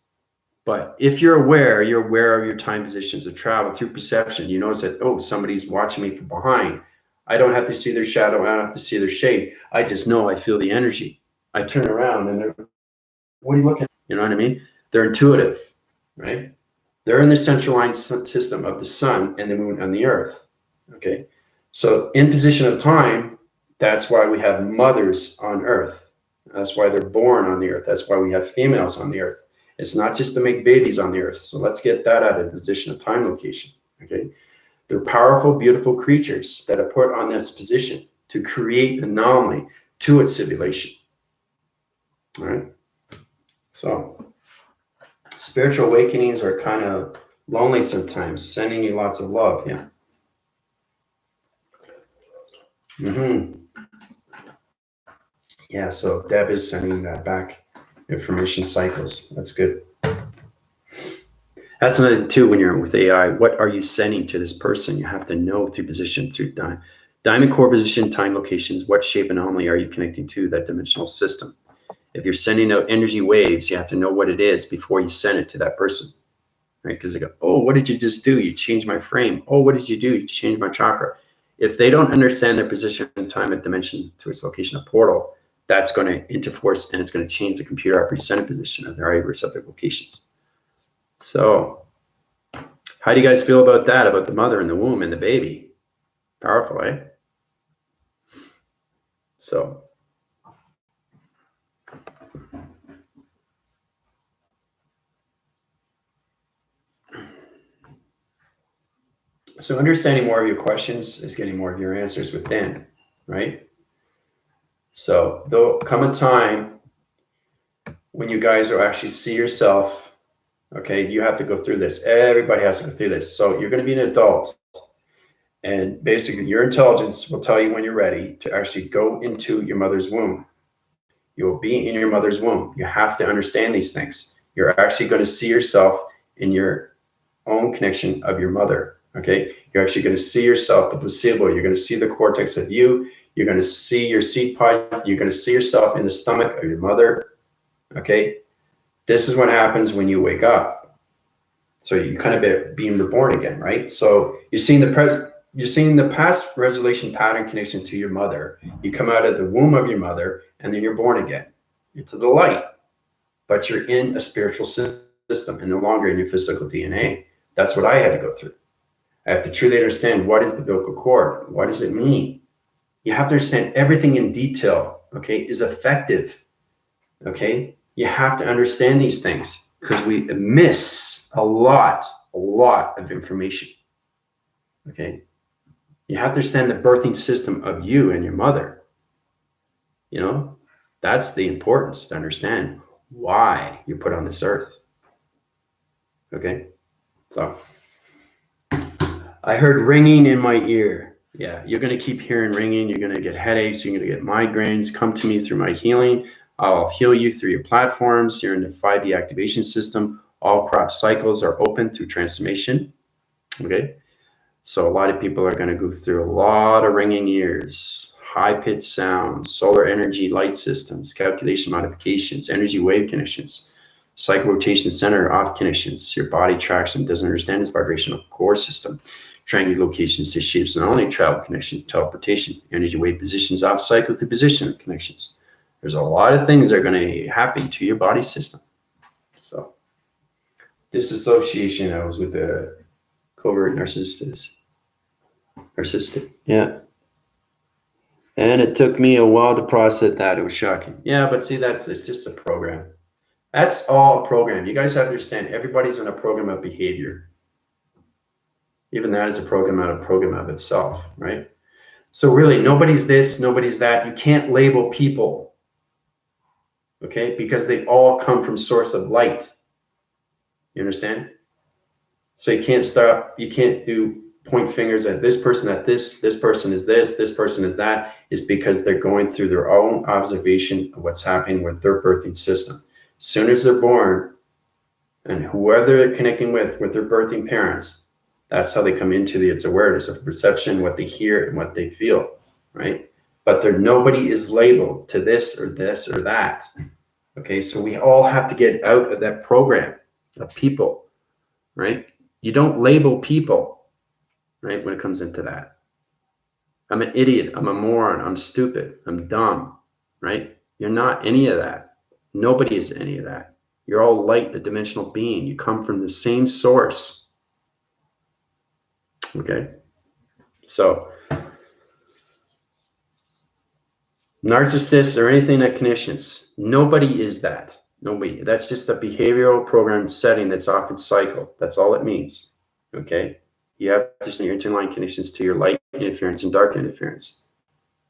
But if you're aware of your time positions of travel through perception. You notice that, oh, somebody's watching me from behind. I don't have to see their shadow. I don't have to see their shade. I just know I feel the energy. I turn around and they're, what are you looking at? You know what I mean? They're intuitive, right? They're in the central line system of the sun and the moon and the earth. Okay. So in position of time, that's why we have mothers on earth. That's why they're born on the earth. That's why we have females on the earth. It's not just to make babies on the earth. So let's get that out of position of time location. Okay. They're powerful, beautiful creatures that are put on this position to create an anomaly to its simulation. All right. So spiritual awakenings are kind of lonely sometimes, sending you lots of love. Yeah. Yeah, so Deb is sending that back. Information cycles. That's good. That's another thing too when you're with AI. What are you sending to this person? You have to know through position, through diamond core position, time locations. What shape anomaly are you connecting to that dimensional system? If you're sending out energy waves, you have to know what it is before you send it to that person. Right? Because they go, oh, what did you just do? You changed my frame. Oh, what did you do? You changed my chakra. If they don't understand their position, time, and dimension to its location of portal, that's going to interforce and it's going to change the computer represented position of their receptive locations. So, how do you guys feel about that? About the mother in the womb and the baby? Powerful, eh? So, understanding more of your questions is getting more of your answers within, right? So there'll come a time when you guys will actually see yourself. Okay, you have to go through this. Everybody has to go through this. So you're going to be an adult, and basically your intelligence will tell you when you're ready to actually go into your mother's womb. You will be in your mother's womb. You have to understand these things. You're actually going to see yourself in your own connection of your mother. Okay, you're actually going to see yourself, the placebo. You're going to see the cortex of you. You're going to see your seed pod. You're going to see yourself in the stomach of your mother. Okay, this is what happens when you wake up. So you kind of being reborn again, right? So you're seeing the past resolution pattern connection to your mother. You come out of the womb of your mother, and then you're born again into the light. But you're in a spiritual system and no longer in your physical DNA. That's what I had to go through. I have to truly understand what is the umbilical cord. What does it mean? You have to understand everything in detail, okay, is effective, okay? You have to understand these things because we miss a lot of information, okay? You have to understand the birthing system of you and your mother. You know, that's the importance to understand why you're put on this earth, okay? So I heard ringing in my ear. Yeah, you're going to keep hearing ringing. You're going to get headaches. You're going to get migraines. Come to me through my healing. I'll heal you through your platforms. You're in the 5D activation system. All crop cycles are open through transformation. Okay. So a lot of people are going to go through a lot of ringing ears, high-pitched sounds, solar energy light systems, calculation modifications, energy wave connections, cycle rotation center off connections. Your body tracks and doesn't understand its vibrational core system. Triangular locations to shapes and only travel connections, teleportation, energy wave positions off cycle through position connections. There's a lot of things that are going to happen to your body system. So disassociation, I was with the covert narcissistic. Yeah. And it took me a while to process that. It was shocking. Yeah, but see, it's just a program. That's all a program. You guys have to understand, everybody's in a program of behavior. Even that is a program of itself, right? So really, nobody's this, nobody's that. You can't label people, okay? Because they all come from source of light. You understand? So you can't do point fingers at this person, at this person is this person is that, is because they're going through their own observation of what's happening with their birthing system. As soon as they're born, and whoever they're connecting with their birthing parents, that's how they come into its awareness of perception, what they hear and what they feel, right? But nobody is labeled to this or that. Okay, so we all have to get out of that program of people, right? You don't label people, right, when it comes into that. I'm an idiot, I'm a moron, I'm stupid, I'm dumb, right? You're not any of that. Nobody is any of that. You're all light, a dimensional being. You come from the same source. Okay? So, narcissists or anything that connections, nobody is that. Nobody. That's just a behavioral program setting that's off its cycle. That's all it means. Okay? You have just your interline connections to your light interference and dark interference.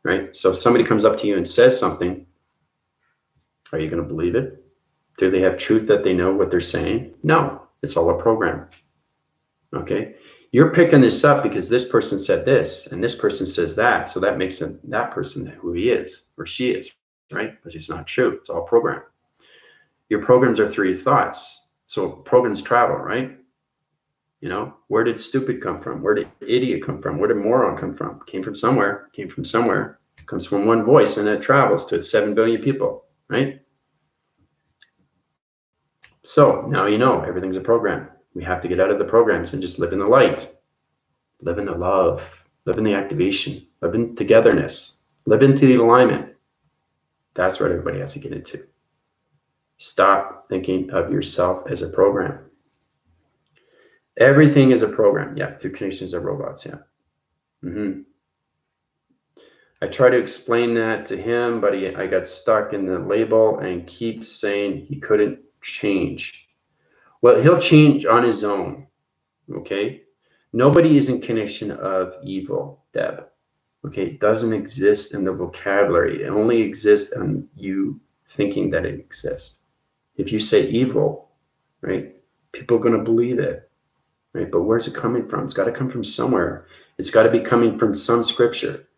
Right? So if somebody comes up to you and says something, are you going to believe it? Do they have truth that they know what they're saying? No. It's all a program. Okay? You're picking this up because this person said this and this person says that. So that makes that person who he is or she is, right? Which is not true. It's all program. Your programs are through your thoughts. So programs travel, right? You know, where did stupid come from? Where did idiot come from? Where did moron come from? Came from somewhere. Came from somewhere. Comes from one voice and it travels to 7 billion people, right? So now you know everything's a program. We have to get out of the programs and just live in the light, live in the love, live in the activation, live in togetherness, live into the alignment. That's what everybody has to get into. Stop thinking of yourself as a program. Everything is a program. Yeah, through connections of robots. Yeah. I try to explain that to him, but I got stuck in the label and keeps saying he couldn't change. Well, he'll change on his own. Okay. Nobody is in connection of evil, Deb. Okay. It doesn't exist in the vocabulary. It only exists on you thinking that it exists. If you say evil, right, people are going to believe it, right? But where's it coming from? It's got to come from somewhere. It's got to be coming from some scripture,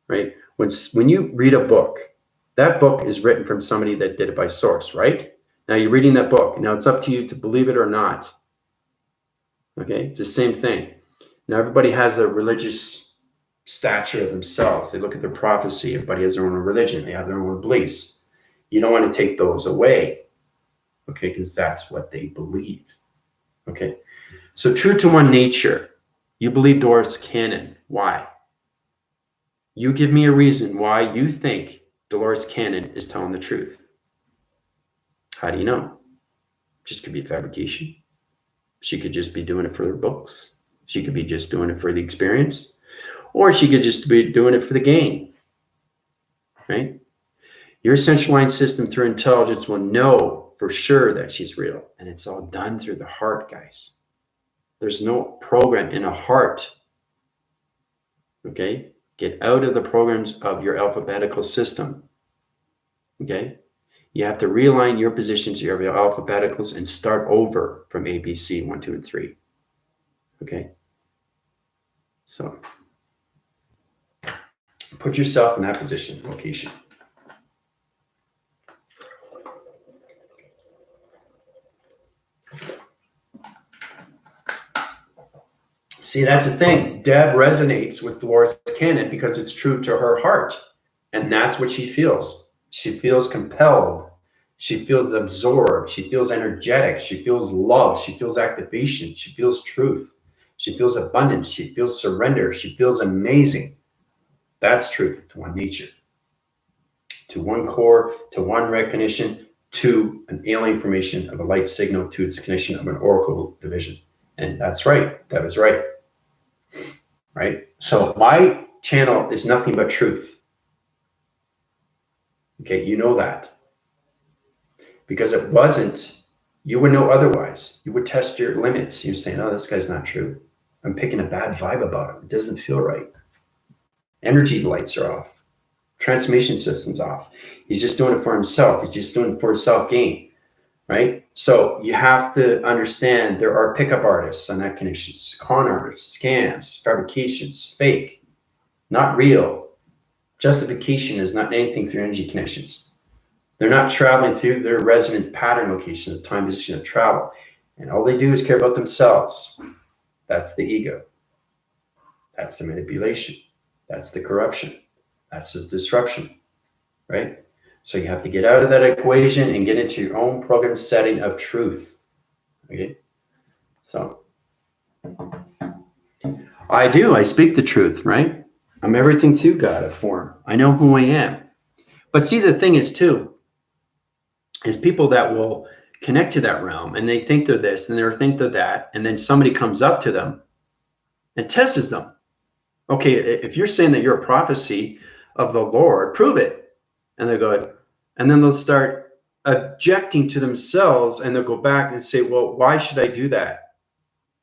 right? When you read a book, that book is written from somebody that did it by source, right? Now you're reading that book. Now it's up to you to believe it or not. Okay, it's the same thing. Now everybody has their religious stature of themselves. They look at their prophecy. Everybody has their own religion. They have their own beliefs. You don't want to take those away, okay, because that's what they believe. Okay, so true to one nature, you believe Dolores Cannon. Why? You give me a reason why you think Dolores Cannon is telling the truth. How do you know? Just could be a fabrication. She could just be doing it for her books. She could be just doing it for the experience. Or she could just be doing it for the gain. Right? Your central line system through intelligence will know for sure that she's real. And it's all done through the heart, guys. There's no program in a heart. Okay? Get out of the programs of your alphabetical system. Okay? You have to realign your positions, your alphabeticals, and start over from A, B, C, 1, 2, and 3. Okay? So, put yourself in that position, location. See, that's the thing. Deb resonates with Dolores Cannon because it's true to her heart. And that's what she feels. She feels compelled. She feels absorbed. She feels energetic. She feels love. She feels activation. She feels truth. She feels abundance. She feels surrender. She feels amazing. That's truth to one nature, to one core, to one recognition, to an alien information of a light signal, to its connection of an oracle division. And that's right. That is right. Right? So my channel is nothing but truth. Okay, you know that. Because it wasn't, you would know otherwise. You would test your limits. You're saying, oh, this guy's not true. I'm picking a bad vibe about him. It doesn't feel right. Energy lights are off. Transformation system's off. He's just doing it for himself. He's just doing it for his self-gain. right? So you have to understand there are pickup artists on that connections, con artists, scams, fabrications, fake, not real. Justification is not anything through energy connections. They're not traveling through their resonant pattern location, the time position of travel. And all they do is care about themselves. That's the ego. That's the manipulation. That's the corruption. That's the disruption, right? So you have to get out of that equation and get into your own program setting of truth. Okay. So I do. I speak the truth, right? I'm everything through God of form. I know who I am. But see, the thing is, too, is people that will connect to that realm and they think they're this and they think they're that. And then somebody comes up to them and tests them. Okay, if you're saying that you're a prophecy of the Lord, prove it. And they go, and then they'll start objecting to themselves and they'll go back and say, well, why should I do that?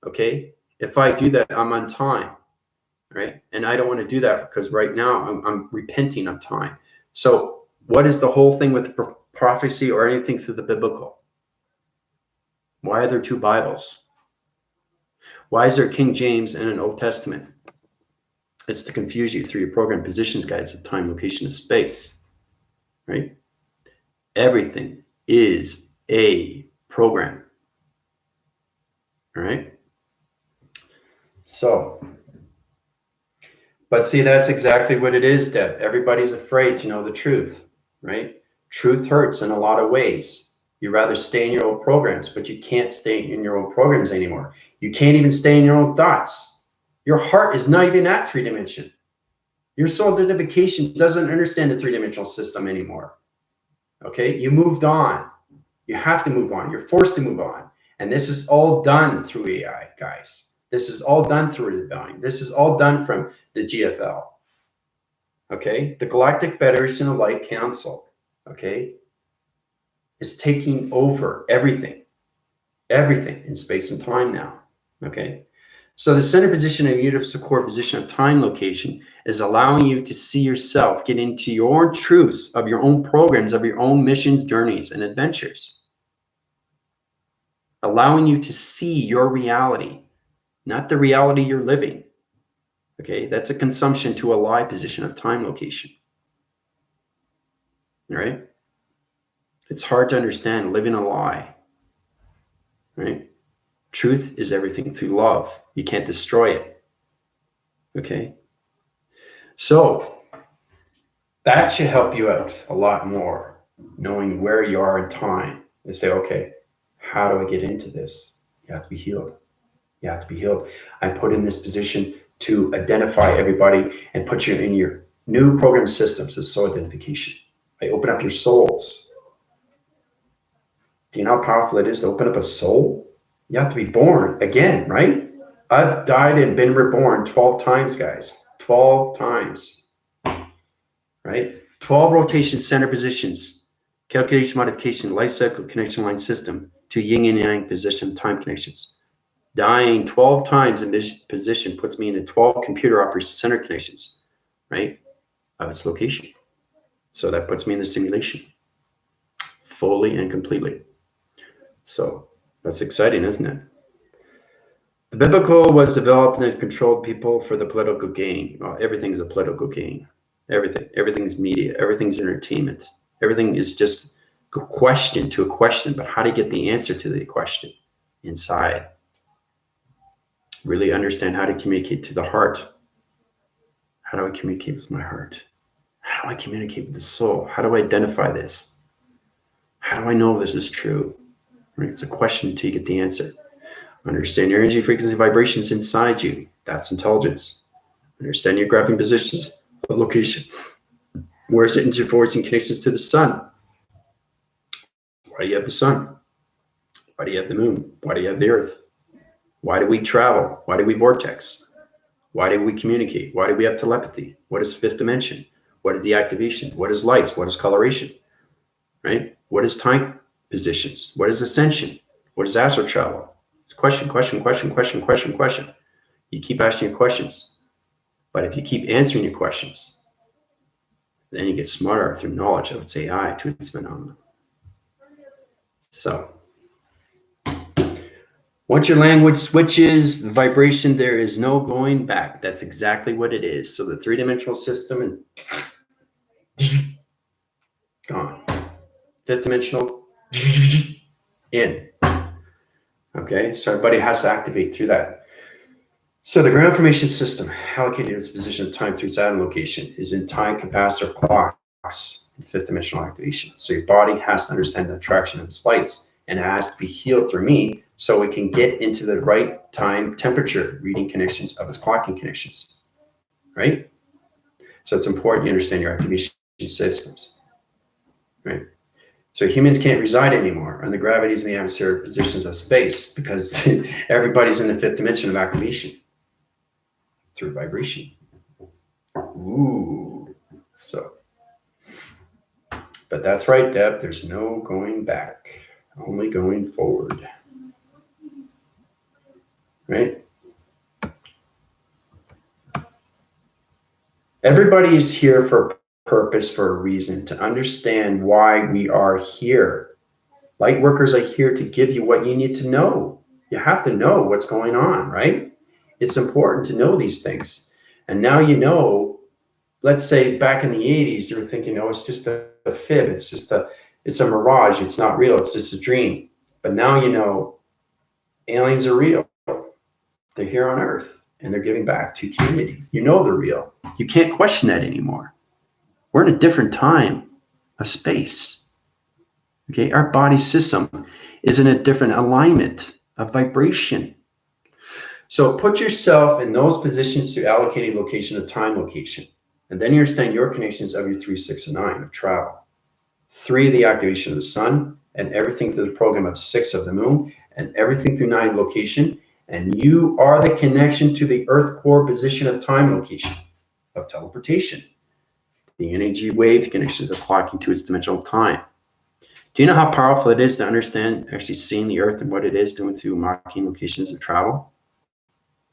Okay, if I do that, I'm on time, right? And I don't want to do that because right now I'm repenting of time. So what is the whole thing with prophecy or anything through the biblical? Why are there two Bibles? Why is there King James and an Old Testament? It's to confuse you through your program positions guides of time, location, and space, right? Everything is a program, all right? So, but see, that's exactly what it is, Deb. Everybody's afraid to know the truth, right? Truth hurts in a lot of ways. You rather stay in your old programs, but you can't stay in your old programs anymore. You can't even stay in your own thoughts. Your heart is not even at 3-dimension. Your soul identification doesn't understand the 3-dimensional system anymore. Okay, you moved on. You have to move on. You're forced to move on. And this is all done through AI, guys. This is all done through rebellion. This is all done from the GFL. Okay, the Galactic Federation of Light Council, okay, is taking over everything in space and time now. Okay, so the center position of universal core position of time location is allowing you to see yourself, get into your truths of your own programs, of your own missions, journeys, and adventures. Allowing you to see your reality, not the reality you're living. Okay, that's a consumption to a lie position of time location. All right? It's hard to understand living a lie. Right? Truth is everything through love. You can't destroy it. Okay? So that should help you out a lot more, knowing where you are in time and say, okay, how do I get into this? You have to be healed. You have to be healed. I'm put in this position to identify everybody and put you in your new program systems of soul identification. I open up your souls. Do you know how powerful it is to open up a soul? You have to be born again, right? I've died and been reborn 12 times, guys. 12 times, right? 12 rotation center positions, calculation modification, life cycle connection line system to yin and yang position time connections. Dying 12 times in this position puts me into 12 computer operations center connections, right? Of its location. So that puts me in the simulation fully and completely. So that's exciting, isn't it? The biblical was developed and controlled people for the political gain. Well, everything's a political gain. Everything's media. Everything's entertainment. Everything is just a question to a question, but how do you get the answer to the question inside? Really understand how to communicate to the heart. How do I communicate with my heart? How do I communicate with the soul? How do I identify this? How do I know this is true? Right? It's a question until you get the answer. Understand your energy, frequency, vibrations inside you. That's intelligence. Understand your graphing positions, location. Where is it in your forcing connections to the sun? Why do you have the sun? Why do you have the moon? Why do you have the earth? Why do we travel? Why do we vortex? Why do we communicate? Why do we have telepathy? What is fifth dimension? What is the activation? What is lights? What is coloration? Right? What is time positions? What is ascension? What is astral travel? It's question. You keep asking your questions. But if you keep answering your questions, then you get smarter through knowledge of its AI to its phenomenon. So once your language switches, the vibration, there is no going back. That's exactly what it is. So the three-dimensional system is gone. Fifth dimensional, in. Okay, so everybody has to activate through that. So the ground formation system, allocated its position of time through its atom location, is in time capacitor clocks in fifth dimensional activation. So your body has to understand the attraction of its lights, and it has to be healed through me so it can get into the right time temperature reading connections of its clocking connections, right? So it's important you understand your activation systems, right? So humans can't reside anymore on the gravities and the atmospheric positions of space because everybody's in the fifth dimension of activation through vibration. Ooh, so, but that's right, Deb, there's no going back, only going forward, right? Everybody is here for a purpose, for a reason, to understand why we are here. Light workers are here to give you what you need to know. You have to know what's going on, right? It's important to know these things. And now you know, let's say back in the 80s, you were thinking, oh, it's just a fib. It's a mirage. It's not real. It's just a dream. But now you know aliens are real. They're here on Earth and they're giving back to community. You know they're real. You can't question that anymore. We're in a different time of space. Okay, our body system is in a different alignment of vibration. So put yourself in those positions to allocate a location, a time location. And then you understand your connections of your 3, 6, and 9 of travel. 3, the activation of the sun, and everything through the program of 6 of the moon, and everything through 9 location. And you are the connection to the earth core position of time location, of teleportation. The energy wave connections of clocking to its dimensional time. Do you know how powerful it is to understand, actually seeing the earth and what it is doing through marking locations of travel?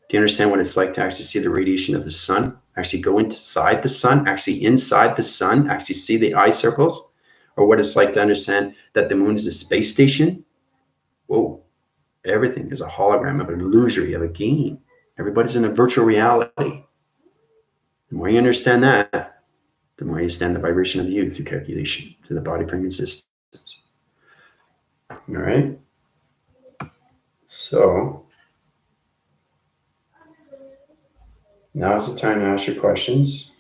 Do you understand what it's like to actually see the radiation of the sun, actually go inside the sun, actually inside the sun, actually see the eye circles? Or what it's like to understand that the moon is a space station? Whoa, everything is a hologram of an illusory, of a game. Everybody's in a virtual reality. The more you understand that, the more you understand the vibration of you through calculation to the body bringing systems. All right. So now is the time to ask your questions.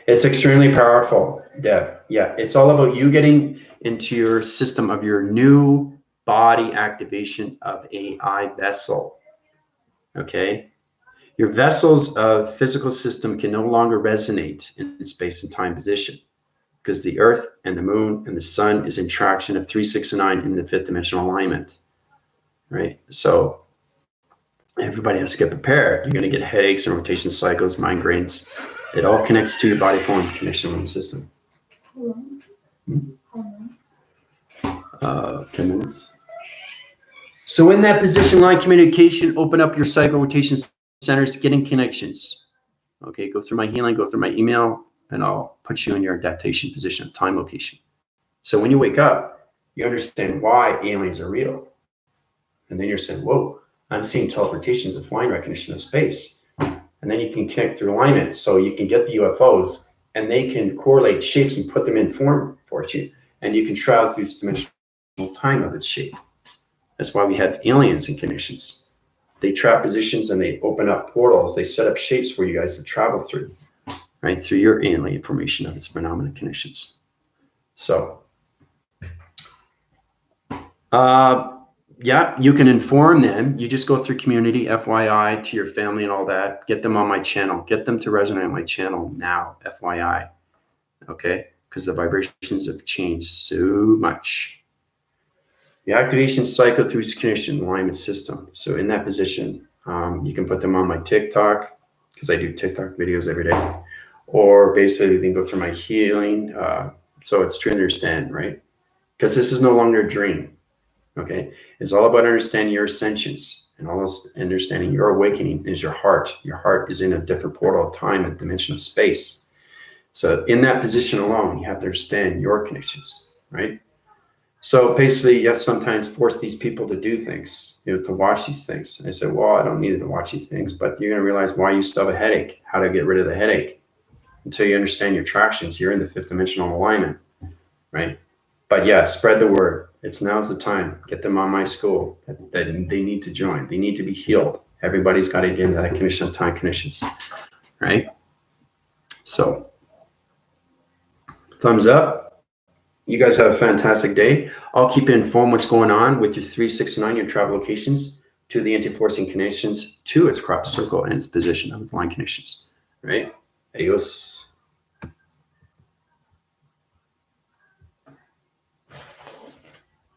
It's extremely powerful, Deb. Yeah, it's all about you getting into your system of your new body activation of AI vessel. Okay? Your vessels of physical system can no longer resonate in space and time position because the earth and the moon and the sun is in traction of 3, 6, and 9 in the fifth dimensional alignment, right? So everybody has to get prepared. You're going to get headaches and rotation cycles, migraines. It all connects to your body form connection and system. 10 minutes. So in that position, line communication, open up your cycle rotation centers, get in connections. Okay, go through my healing, go through my email, and I'll put you in your adaptation position, time location. So when you wake up, you understand why aliens are real. And then you're saying, whoa, I'm seeing teleportations and flying recognition of space. And then you can connect through alignment. So you can get the UFOs and they can correlate shapes and put them in form for you. And you can travel through this dimensional time of its shape. That's why we have aliens in connections. They trap positions and they open up portals. They set up shapes for you guys to travel through, right? Through your alien formation of its phenomenon connections. So, yeah, you can inform them. You just go through community, FYI, to your family and all that. Get them on my channel. Get them to resonate on my channel now, FYI. Okay? Because the vibrations have changed so much. The activation cycle through connection alignment system. So in that position, you can put them on my TikTok, because I do TikTok videos every day. Or basically, you can go through my healing. So it's to understand, right? Because this is no longer a dream. Okay, it's all about understanding your ascensions and almost understanding your awakening is your heart. Your heart is in a different portal of time and dimension of space. So in that position alone, you have to understand your connections. right? So basically, you have to sometimes force these people to do things, to watch these things. I said, well, I don't need to watch these things, but you're going to realize why you still have a headache, how to get rid of the headache. Until you understand your tractions, you're in the fifth dimensional alignment, right? But yeah, spread the word. Now's the time. Get them on my school. That they need to join. They need to be healed. Everybody's got to get into that condition of time conditions, right? So, thumbs up. You guys have a fantastic day. I'll keep you informed what's going on with your 3, 6, 9, your travel locations to the anti-forcing connections to its crop circle and its position of line connections. Right? Adios.